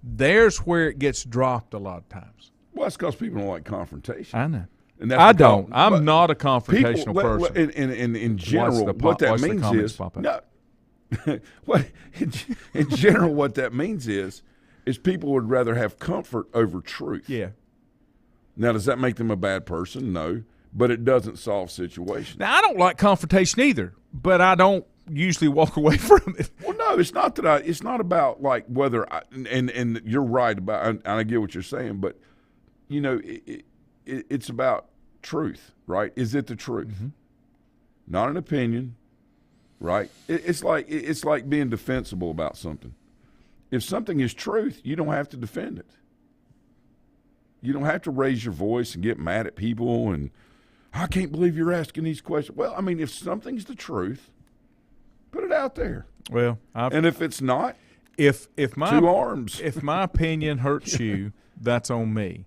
S1: There's where it gets dropped a lot of times.
S2: Well, that's because people don't like confrontation.
S1: I know.
S2: And that's
S1: I don't. I'm not a confrontational person.
S2: In general, what that means is no. In general, what that means is people would rather have comfort over truth.
S1: Yeah.
S2: Now, does that make them a bad person? No, but it doesn't solve situations.
S1: Now, I don't like confrontation either, but I don't usually walk away from it.
S2: Well, no, it's not that it's not about like whether and you're right about, and I get what you're saying, but you know, it's about truth, right? Is it the truth? Mm-hmm. Not an opinion, right? It's like being defensible about something. If something is truth, you don't have to defend it. You don't have to raise your voice and get mad at people and I can't believe you're asking these questions. Well, I mean, if something's the truth, put it out there.
S1: Well,
S2: and if it's not,
S1: if my
S2: two arms.
S1: If my opinion hurts you, that's on me.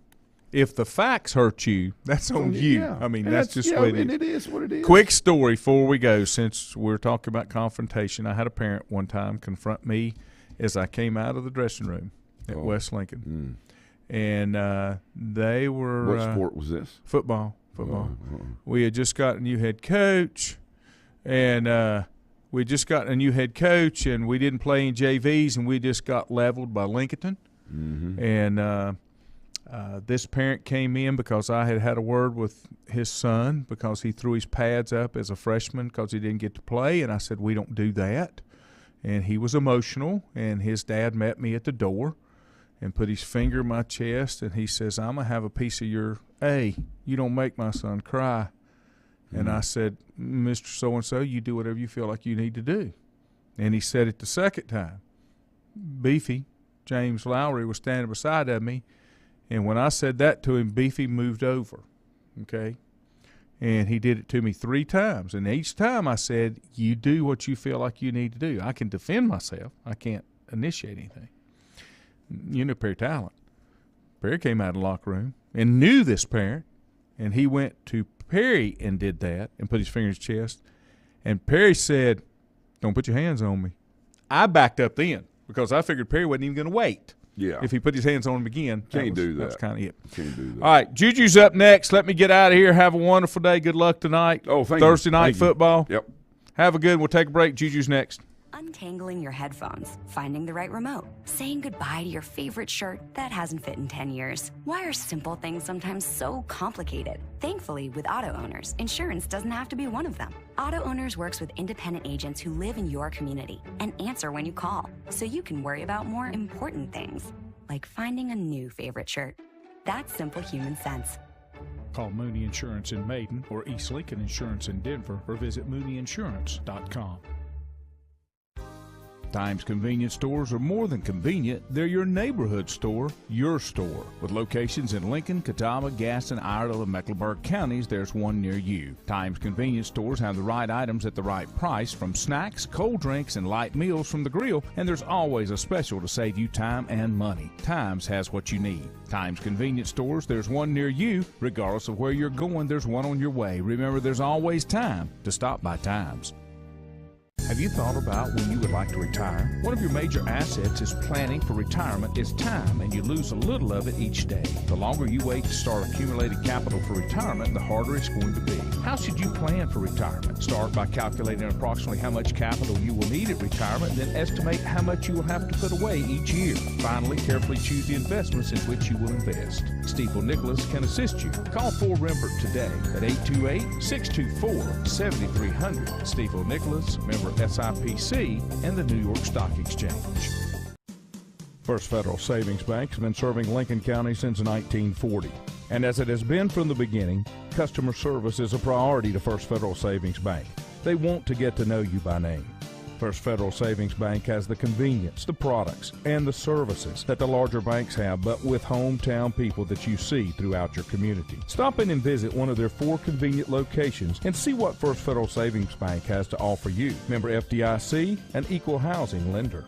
S1: If the facts hurt you, that's on you.
S2: Yeah.
S1: I mean, that's just what it is.
S2: And it is what it is.
S1: Quick story before we go, since we're talking about confrontation. I had a parent one time confront me as I came out of the dressing room at West Lincoln. And they were
S2: – What sport was this?
S1: Football. We had just got a new head coach, and we didn't play any JVs, and we just got leveled by Lincoln.
S2: Mm-hmm.
S1: And this parent came in because I had a word with his son because he threw his pads up as a freshman because he didn't get to play, and I said, we don't do that. And he was emotional, and his dad met me at the door and put his finger in my chest, and he says, I'm going to have a piece of your A. You don't make my son cry. Mm-hmm. And I said, Mr. So-and-so, you do whatever you feel like you need to do. And he said it the second time. Beefy, James Lowry, was standing beside of me, and when I said that to him, Beefy moved over, okay? And he did it to me 3 times. And each time I said, you do what you feel like you need to do. I can defend myself. I can't initiate anything. You know Perry Talent. Perry came out of the locker room and knew this parent, and he went to Perry and did that and put his finger in his chest. And Perry said, don't put your hands on me. I backed up then because I figured Perry wasn't even going to wait.
S2: Yeah.
S1: If he put his hands on him again,
S2: Can't do that.
S1: That's kind of it.
S2: Can't do that.
S1: All right, Juju's up next. Let me get out of here. Have a wonderful day. Good luck tonight.
S2: Oh, thank you.
S1: Thursday night football.
S2: Yep.
S1: Have a good one. We'll take a break. Juju's next.
S3: untangling your headphones, finding the right remote, saying goodbye to your favorite shirt that hasn't fit in 10 years. Why are simple things sometimes so complicated? Thankfully, with auto owners, insurance doesn't have to be one of them. Auto Owners works with independent agents who live in your community and answer when you call, so you can worry about more important things, like finding a new favorite shirt. That's simple human sense.
S1: Call Mooney Insurance in Maiden or East Lincoln Insurance in Denver or visit mooneyinsurance.com. Times convenience stores are more than convenient. They're your neighborhood store, your store. With locations in Lincoln, Catawba, Gaston, Iredell, and Mecklenburg counties, there's one near you. Times convenience stores have the right items at the right price, from snacks, cold drinks, and light meals from the grill, and there's always a special to save you time and money. Times has what you need. Times convenience stores, there's one near you. Regardless of where you're going, there's one on your way. Remember, there's always time to stop by Times. Have you thought about when you would like to retire? One of your major assets is planning for retirement is time, and you lose a little of it each day. The longer you wait to start accumulating capital for retirement, the harder it's going to be. How should you plan for retirement? Start by calculating approximately how much capital you will need at retirement, then estimate how much you will have to put away each year. Finally, carefully choose the investments in which you will invest. Stifel Nicholas can assist you. Call 4Rembert today at 828-624-7300. Stifel Nicholas, member SIPC, and the New York Stock Exchange. First Federal Savings Bank has been serving Lincoln County since 1940. And as it has been from the beginning, customer service is a priority to First Federal Savings Bank. They want to get to know you by name. First Federal Savings Bank has the convenience, the products, and the services that the larger banks have, but with hometown people that you see throughout your community. Stop in and visit one of their 4 convenient locations and see what First Federal Savings Bank has to offer you. Member FDIC, an equal housing lender.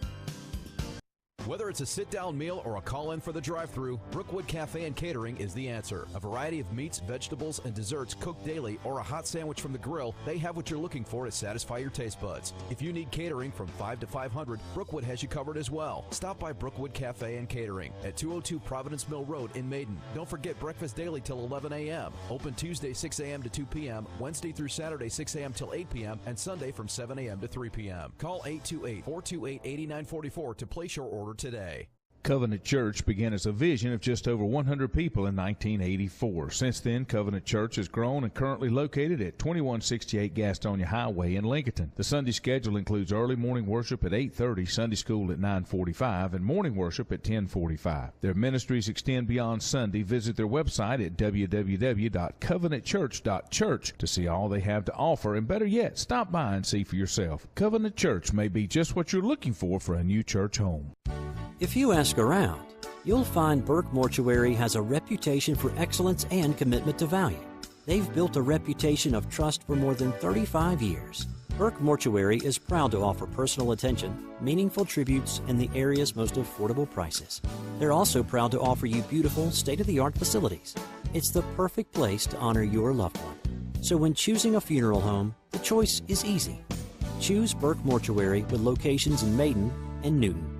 S4: Whether it's a sit-down meal or a call-in for the drive-thru, Brookwood Cafe and Catering is the answer. A variety of meats, vegetables, and desserts cooked daily, or a hot sandwich from the grill, they have what you're looking for to satisfy your taste buds. If you need catering from 5 to 500, Brookwood has you covered as well. Stop by Brookwood Cafe and Catering at 202 Providence Mill Road in Maiden. Don't forget breakfast daily till 11 a.m. Open Tuesday 6 a.m. to 2 p.m., Wednesday through Saturday 6 a.m. till 8 p.m., and Sunday from 7 a.m. to 3 p.m. Call 828-428-8944 to place your order today.
S1: Covenant Church began as a vision of just over 100 people in 1984. Since then, Covenant Church has grown and currently located at 2168 Gastonia Highway in Lincoln. The Sunday schedule includes early morning worship at 8:30, Sunday school at 9:45, and morning worship at 10:45. Their ministries extend beyond Sunday. Visit their website at www.covenantchurch.church to see all they have to offer, and better yet, stop by and see for yourself. Covenant Church may be just what you're looking for a new church home.
S5: If you ask around, you'll find Burke Mortuary has a reputation for excellence and commitment to value. They've built a reputation of trust for more than 35 years. Burke Mortuary is proud to offer personal attention, meaningful tributes, and the area's most affordable prices. They're also proud to offer you beautiful, state-of-the-art facilities. It's the perfect place to honor your loved one. So when choosing a funeral home, the choice is easy. Choose Burke Mortuary with locations in Maiden and Newton.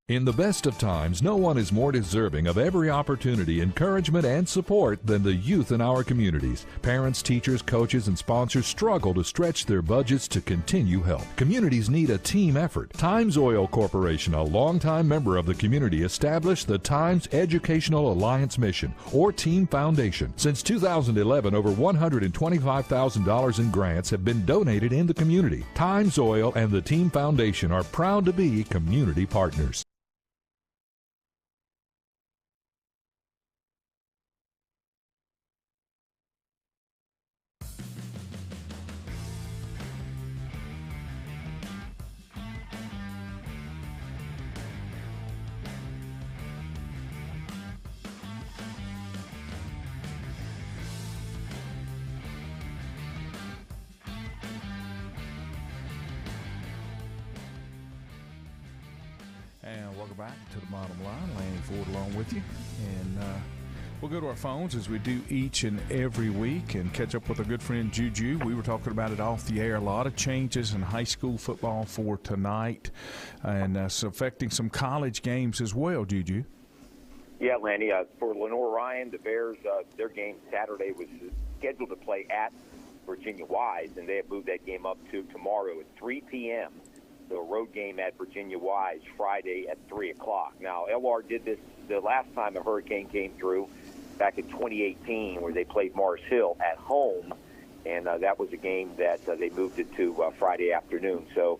S6: In the best of times, no one is more deserving of every opportunity, encouragement, and support than the youth in our communities. Parents, teachers, coaches, and sponsors struggle to stretch their budgets to continue help. Communities need a team effort. Times Oil Corporation, a longtime member of the community, established the Times Educational Alliance Mission, or Team Foundation. Since 2011, over $125,000 in grants have been donated in the community. Times Oil and the Team Foundation are proud to be community partners.
S1: And welcome back to the Bottom Line. Lanny Ford along with you. And we'll go to our phones as we do each and every week and catch up with our good friend Juju. We were talking about it off the air. A lot of changes in high school football for tonight, and it's affecting some college games as well, Juju.
S7: Yeah, Lanny. For Lenore Ryan, the Bears, their game Saturday was scheduled to play at Virginia Wise, and they have moved that game up to tomorrow at 3 p.m. the road game at Virginia Wise Friday at 3 o'clock. Now, LR did this the last time a hurricane came through back in 2018 where they played Mars Hill at home, and that was a game that they moved it to Friday afternoon. So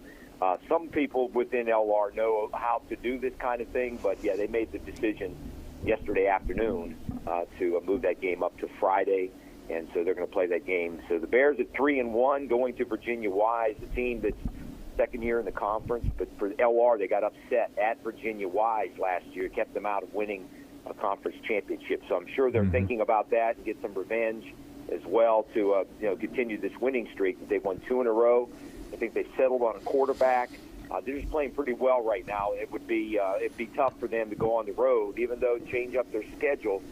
S7: some people within LR know how to do this kind of thing, but, yeah, they made the decision yesterday afternoon to move that game up to Friday, and so they're going to play that game. So the Bears at 3-1 going to Virginia Wise, the team that's second year in the conference, but for LR, they got upset at Virginia Wise last year, kept them out of winning a conference championship. So I'm sure they're thinking about that and get some revenge as well to continue this winning streak. They've won 2 in a row. I think they settled on a quarterback. They're just playing pretty well right now. It'd be tough for them to go on the road, even though change up their schedule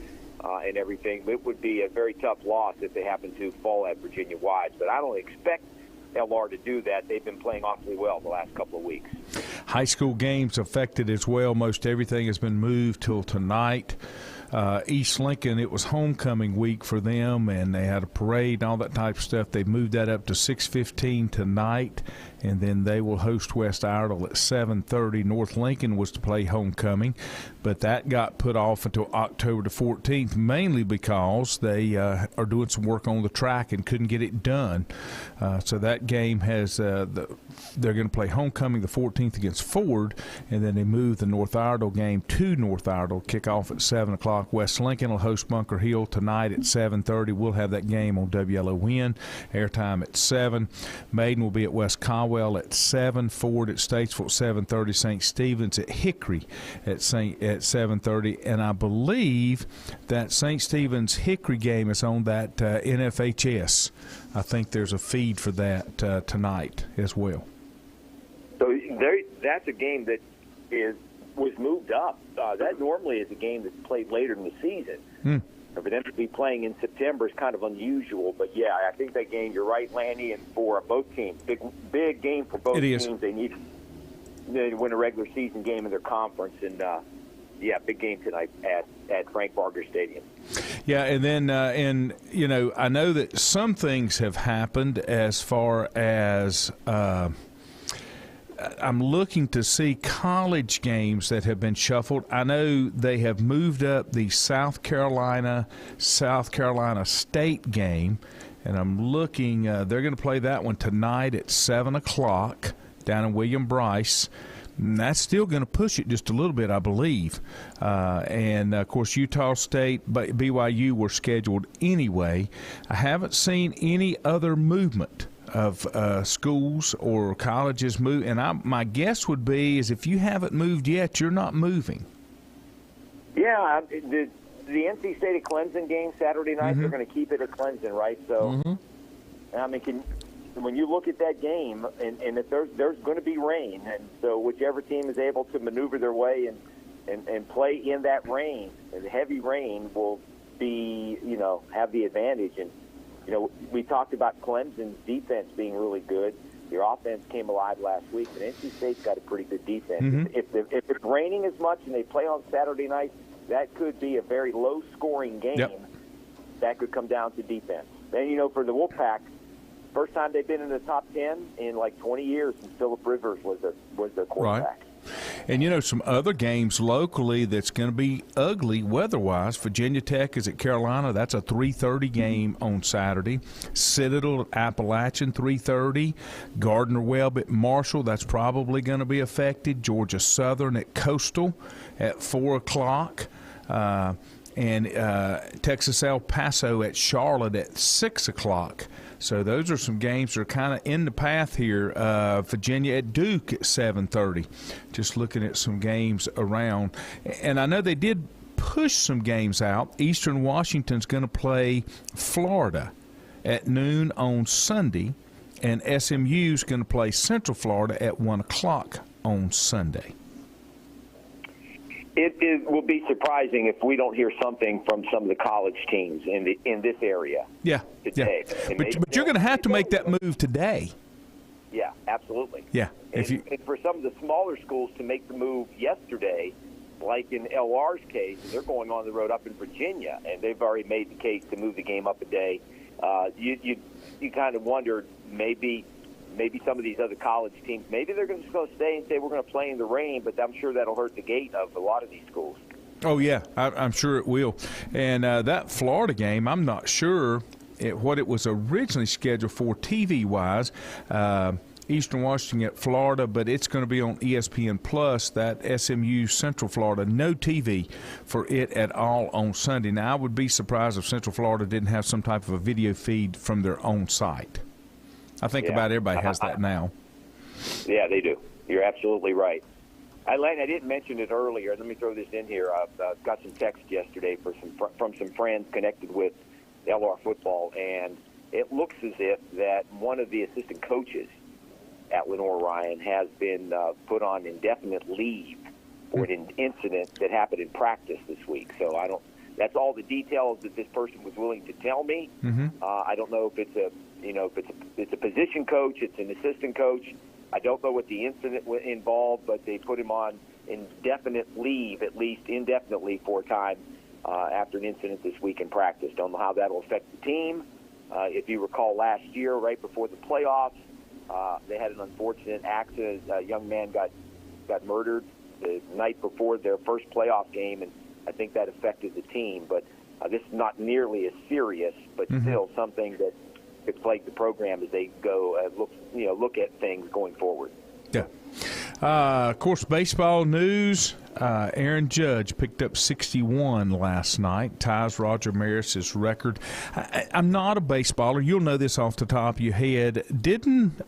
S7: and everything. It would be a very tough loss if they happen to fall at Virginia Wise. But I don't expect LR to do that. They've been playing awfully well the last couple of weeks.
S1: High school games affected as well. Most everything has been moved till tonight. East Lincoln, it was homecoming week for them, and they had a parade and all that type of stuff. They moved that up to 6:15 tonight, and then they will host West Iredell at 7:30. North Lincoln was to play homecoming, but that got put off until October the 14th, mainly because they are doing some work on the track and couldn't get it done. So that game has they're going to play homecoming the 14th against Ford, and then they move the North Iredell game to North Iredell, kick off at 7 o'clock. West Lincoln will host Bunker Hill tonight at 7:30. We'll have that game on WLON. Airtime at 7. Maiden will be at West Caldwell at 7. Ford at Statesville at 7:30. St. Stephen's at Hickory at 7:30. And I believe that St. Stephen's Hickory game is on that NFHS. I think there's a feed for that tonight as well.
S7: So that's a game that was moved up. That normally is a game that's played later in the season. For them to be playing in September is kind of unusual. But, yeah, I think that game, you're right, Lanny, and for both teams, big game for both teams. They need to win a regular season game in their conference. And, big game tonight at Frank Vargas Stadium.
S1: Yeah, and then, I know that some things have happened as far as I'm looking to see college games that have been shuffled. I know they have moved up the South Carolina State game, and I'm looking. They're going to play that one tonight at 7 o'clock down in William Bryce. And that's still going to push it just a little bit, I believe. And, of course, Utah State, BYU were scheduled anyway. I haven't seen any other movement of schools or colleges move, and my guess would be is if you haven't moved yet, you're not moving.
S7: Yeah, the NC State at Clemson game Saturday night, they're going to keep it at Clemson, right? So, I mean, when you look at that game, and if there's going to be rain, and so whichever team is able to maneuver their way and play in that rain, and heavy rain will be, have the advantage. And we talked about Clemson's defense being really good. Their offense came alive last week, but NC State's got a pretty good defense. If it's raining as much and they play on Saturday night, that could be a very low-scoring game. Yep. That could come down to defense. Then, for the Wolfpack, first time they've been in the top 10 in like 20 years since Phillip Rivers was their quarterback. Right.
S1: And, some other games locally that's going to be ugly weather-wise. Virginia Tech is at Carolina. That's a 3:30 game on Saturday. Citadel at Appalachian, 3:30. Gardner-Webb at Marshall. That's probably going to be affected. Georgia Southern at Coastal at 4 o'clock. And Texas El Paso at Charlotte at 6 o'clock. So those are some games that are kind of in the path here. Virginia at Duke at 7:30. Just looking at some games around. And I know they did push some games out. Eastern Washington's going to play Florida at noon on Sunday. And SMU's going to play Central Florida at 1 o'clock on Sunday.
S7: It will be surprising if we don't hear something from some of the college teams in this area.
S1: Yeah,
S7: today.
S1: Yeah. But you're going to have to make that move today.
S7: Yeah, absolutely.
S1: Yeah,
S7: and for some of the smaller schools to make the move yesterday, like in LR's case, they're going on the road up in Virginia, and they've already made the case to move the game up a day. You kind of wondered maybe maybe some of these other college teams, maybe they're just going to stay and say we're going to play in the rain, but I'm sure that'll hurt the gait of a lot of these schools.
S1: Oh, yeah, I'm sure it will. And that Florida game, I'm not sure what it was originally scheduled for TV-wise, Eastern Washington at Florida, but it's going to be on ESPN Plus, that SMU Central Florida. No TV for it at all on Sunday. Now, I would be surprised if Central Florida didn't have some type of a video feed from their own site. I think about everybody has that now.
S7: Yeah, they do. You're absolutely right. I didn't mention it earlier. Let me throw this in here. I got some text yesterday from some friends connected with LR football, and it looks as if that one of the assistant coaches at Lenoir-Rhyne has been put on indefinite leave for an incident that happened in practice this week. So that's all the details that this person was willing to tell me. I don't know if it's a position coach, it's an assistant coach. I don't know what the incident involved, but they put him on indefinite leave, at least indefinitely for a time after an incident this week in practice. Don't know how that will affect the team. If you recall last year, right before the playoffs, they had an unfortunate accident. A young man got murdered the night before their first playoff game, and I think that affected the team. But this is not nearly as serious, but still something that could plague the program as they go look at things going forward.
S1: Yeah. Of course, baseball news. Aaron Judge picked up 61 last night, ties Roger Maris's record. I'm not a baseballer. You'll know this off the top of your head.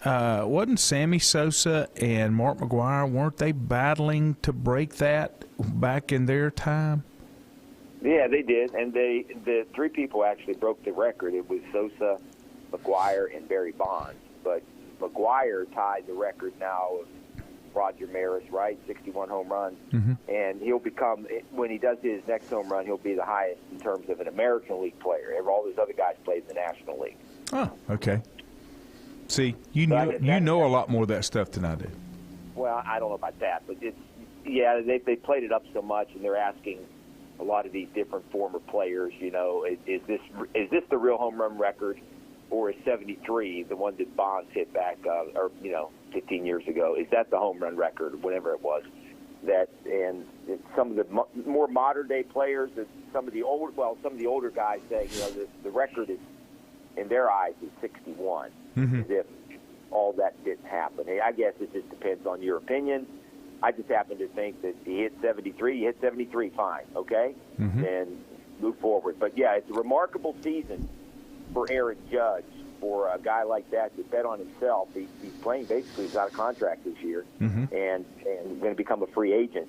S1: Wasn't Sammy Sosa and Mark McGwire, weren't they battling to break that back in their time?
S7: Yeah, they did, and the three people actually broke the record. It was Sosa, McGwire, and Barry Bonds, but McGwire tied the record now of Roger Maris, right? 61 home runs. And he'll become, when he does his next home run, he'll be the highest in terms of an American League player. All those other guys played in the National League.
S1: Oh, okay. See, you know a lot more of that stuff than I do.
S7: Well, I don't know about that, but they played it up so much, and they're asking a lot of these different former players, is this the real home run record? Or is 73 the one that Bonds hit back, 15 years ago? Is that the home run record, or whatever it was? And some of the more modern day players, some of the older guys say, the record is, in their eyes, is 61. As if all that didn't happen. I guess it just depends on your opinion. I just happen to think that he hit 73. He hit 73, fine, okay, and move forward. But yeah, it's a remarkable season for Aaron Judge, for a guy like that to bet on himself. He's playing basically without a contract this year, and going to become a free agent.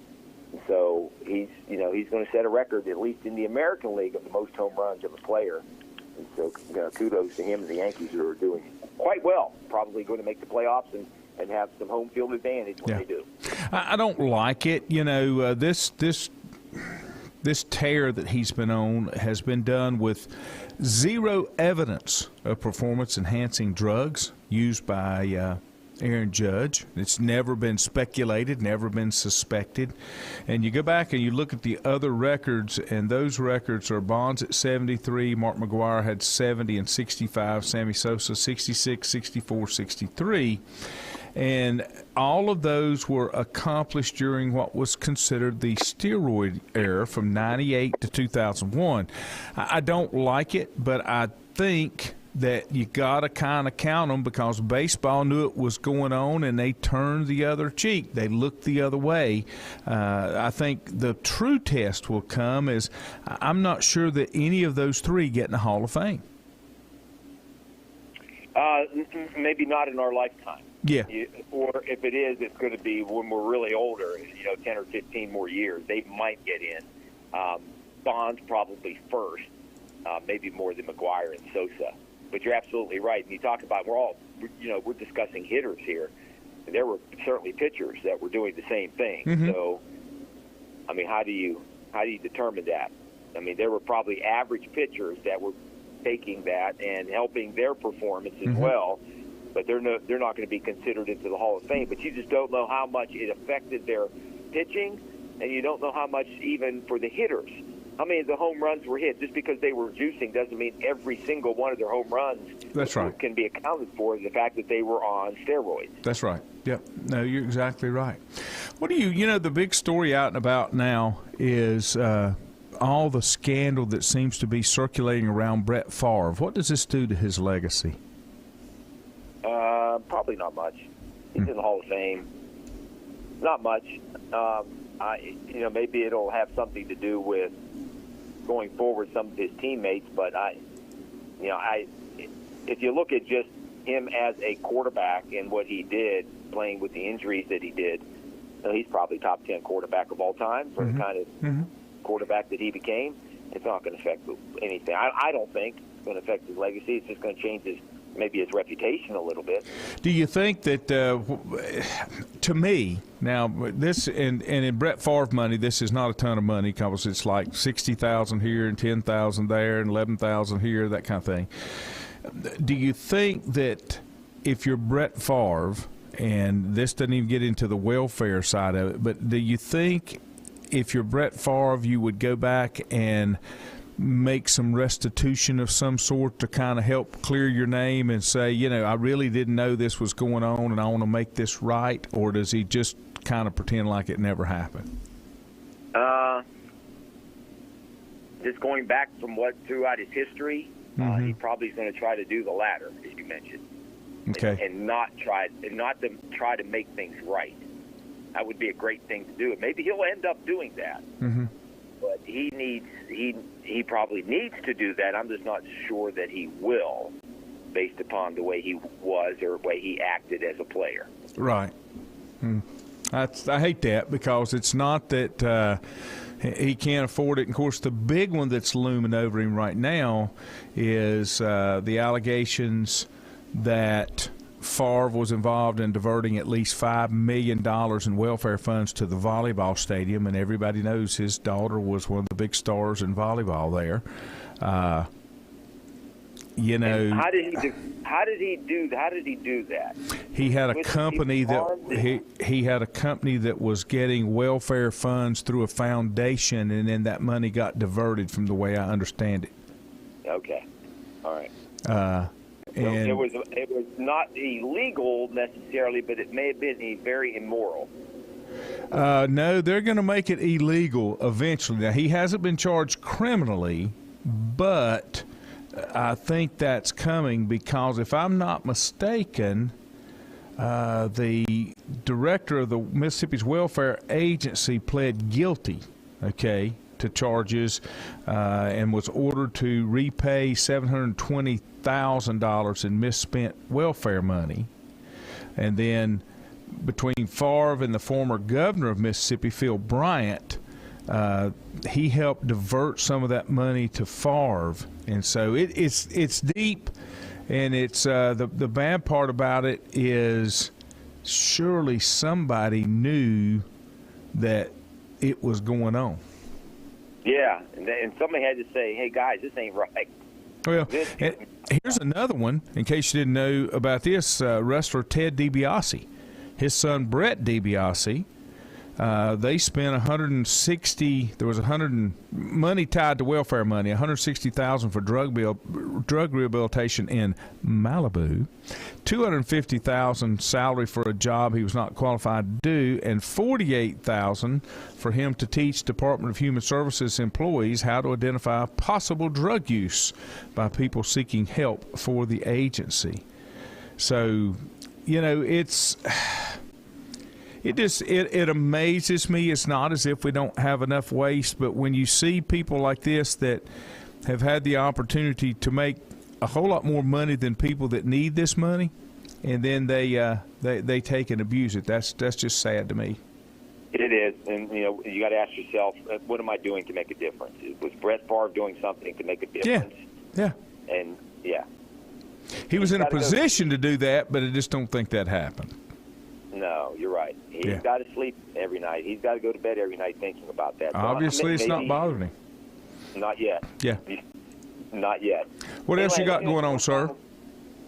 S7: And so he's going to set a record, at least in the American League, of the most home runs of a player. And so kudos to him and the Yankees, who are doing quite well. Probably going to make the playoffs and have some home field advantage when they do.
S1: I don't like it. This tear that he's been on has been done with zero evidence of performance-enhancing drugs used by Aaron Judge. It's never been speculated, never been suspected. And you go back and you look at the other records, and those records are Bonds at 73, Mark McGwire had 70 and 65, Sammy Sosa 66, 64, 63. And all of those were accomplished during what was considered the steroid era from 98 to 2001. I don't like it, but I think that you got to kind of count them, because baseball knew it was going on and they turned the other cheek. They looked the other way. I think the true test will come is I'm not sure that any of those three get in the Hall of Fame.
S7: Maybe not in our lifetime.
S1: Yeah.
S7: Or if it is, it's going to be when we're really older, 10 or 15 more years. They might get in. Bonds probably first, maybe more than McGwire and Sosa. But you're absolutely right. And you talk about, we're discussing hitters here. There were certainly pitchers that were doing the same thing. So, I mean, how do you determine that? I mean, there were probably average pitchers that were taking that and helping their performance as well, but they're not going to be considered into the Hall of Fame. But you just don't know how much it affected their pitching, and you don't know how much even for the hitters how many of the home runs were hit. Just because they were juicing doesn't mean every single one of their home runs can be accounted for the fact that they were on steroids.
S1: That's right. Yep. No, you're exactly right. What do you the big story out and about now is all the scandal that seems to be circulating around Brett Favre. What does this do to his legacy?
S7: Probably not much. He's in the Hall of Fame. Not much. Maybe it'll have something to do with going forward some of his teammates, but if you look at just him as a quarterback and what he did, playing with the injuries that he did, he's probably top 10 quarterback of all time for the kind of quarterback that he became. It's not going to affect anything. I don't think it's going to affect his legacy. It's just going to change maybe his reputation a little bit.
S1: Do you think that, to me, now this and in Brett Favre money, this is not a ton of money because it's like $60,000 here and $10,000 there and $11,000 here, that kind of thing. Do you think that if you're Brett Favre, and this doesn't even get into the welfare side of it, but do you think if you're Brett Favre, you would go back and make some restitution of some sort to kind of help clear your name and say, I really didn't know this was going on and I want to make this right? Or does he just kind of pretend like it never happened?
S7: Just going back from throughout his history, he probably is going to try to do the latter, as you mentioned.
S1: Okay.
S7: And not to try to make things right. That would be a great thing to do. And maybe he'll end up doing that. Mm-hmm. But he probably needs to do that. I'm just not sure that he will, based upon the way he was or the way he acted as a player.
S1: Right. I hate that because it's not that he can't afford it. And, of course, the big one that's looming over him right now is the allegations that Favre was involved in diverting at least $5 million in welfare funds to the volleyball stadium, and everybody knows his daughter was one of the big stars in volleyball there.
S7: And how did he do that?
S1: He had a company he had a company that was getting welfare funds through a foundation, and then that money got diverted, from the way I understand it.
S7: Okay, all right.
S1: And
S7: it was not illegal necessarily, but it may have been very immoral.
S1: No, they're going to make it illegal eventually. Now, he hasn't been charged criminally, but I think that's coming because, if I'm not mistaken, the director of the Mississippi's Welfare Agency pled guilty, to charges and was ordered to repay $720,000 in misspent welfare money. And then between Favre and the former governor of Mississippi, Phil Bryant, he helped divert some of that money to Favre. And so it's deep, and it's the bad part about it is surely somebody knew that it was going on.
S7: Yeah, and somebody had to say, hey, guys, this ain't right.
S1: Well, and here's another one, in case you didn't know about this, wrestler Ted DiBiase. His son, Brett DiBiase, they spent $160,000. There was money tied to welfare money, $160,000 for drug rehabilitation in Malibu, $250,000 salary for a job he was not qualified to do, and $48,000 for him to teach Department of Human Services employees how to identify possible drug use by people seeking help for the agency. So, it amazes me. It's not as if we don't have enough waste, but when you see people like this that have had the opportunity to make a whole lot more money than people that need this money, and then they take and abuse it, that's just sad to me.
S7: It is, and you got to ask yourself, what am I doing to make a difference? Was Brett Favre doing something to make a difference?
S1: Yeah.
S7: And
S1: he was in a position to do that, but I just don't think that happened.
S7: No, you're right. He's got to sleep every night. He's got to go to bed every night thinking about that.
S1: Obviously, it's not bothering him.
S7: Not yet.
S1: Yeah.
S7: Not yet.
S1: What else you got going on, sir?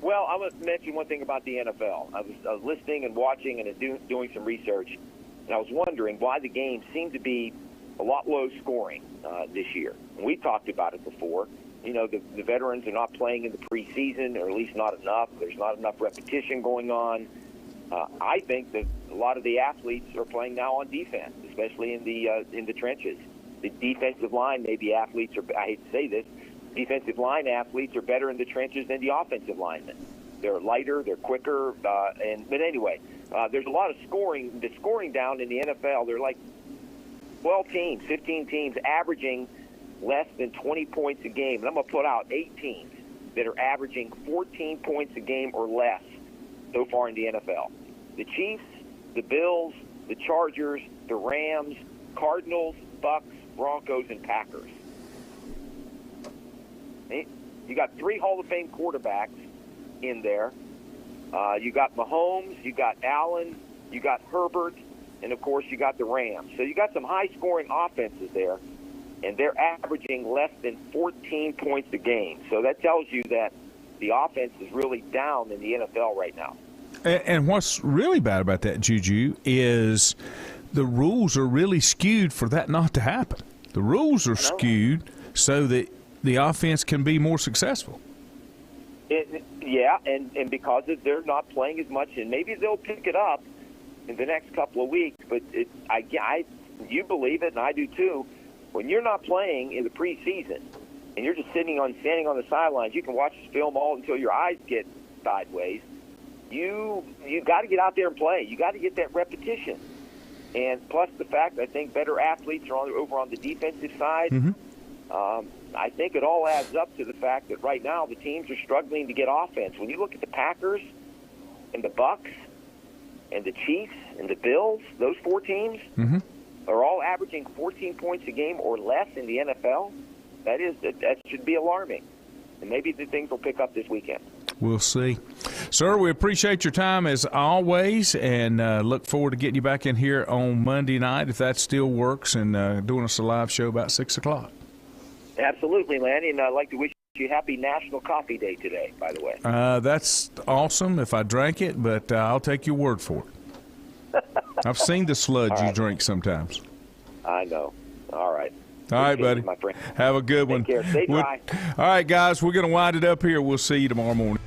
S7: Well, I want to mention one thing about the NFL. I was listening and watching and doing some research, and I was wondering why the games seem to be a lot low scoring this year. And we talked about it before. You know, the veterans are not playing in the preseason, or at least not enough. There's not enough repetition going on. I think that a lot of the athletes are playing now on defense, especially in the trenches. The defensive line, maybe athletes are, I hate to say this, defensive line athletes are better in the trenches than the offensive linemen. They're lighter, they're quicker, but anyway, there's a lot of scoring. The scoring down in the NFL, they're like 12 teams, 15 teams averaging less than 20 points a game. And I'm going to put out 8 teams that are averaging 14 points a game or less so far in the NFL. The Chiefs, the Bills, the Chargers, the Rams, Cardinals, Bucks, Broncos, and Packers. You got 3 Hall of Fame quarterbacks in there. You got Mahomes, you got Allen, you got Herbert, and, of course, you got the Rams. So you got some high-scoring offenses there, and they're averaging less than 14 points a game. So that tells you that the offense is really down in the NFL right now.
S1: And what's really bad about that, Juju, is the rules are really skewed for that not to happen. The rules are skewed so that the offense can be more successful.
S7: And because they're not playing as much, and maybe they'll pick it up in the next couple of weeks. But you believe it, and I do too. When you're not playing in the preseason, and you're just standing on the sidelines, you can watch this film all until your eyes get sideways. You got to get out there and play. You got to get that repetition. And plus the fact, I think better athletes are over on the defensive side.
S1: Mm-hmm.
S7: I think it all adds up to the fact that right now the teams are struggling to get offense. When you look at the Packers and the Bucks and the Chiefs and the Bills, those 4 teams are all averaging 14 points a game or less in the NFL. That should be alarming. And maybe the things will pick up this weekend.
S1: We'll see. Sir, we appreciate your time as always, and look forward to getting you back in here on Monday night if that still works, and doing us a live show about 6 o'clock.
S7: Absolutely, Lanny, and I'd like to wish you happy National Coffee Day today, by the way.
S1: That's awesome if I drank it, but I'll take your word for it. I've seen the sludge you drink sometimes.
S7: I know. All right.
S1: All right, buddy.
S7: My friend.
S1: Have a good one.
S7: Take care. Stay dry.
S1: All right, guys, we're going to wind it up here. We'll see you tomorrow morning.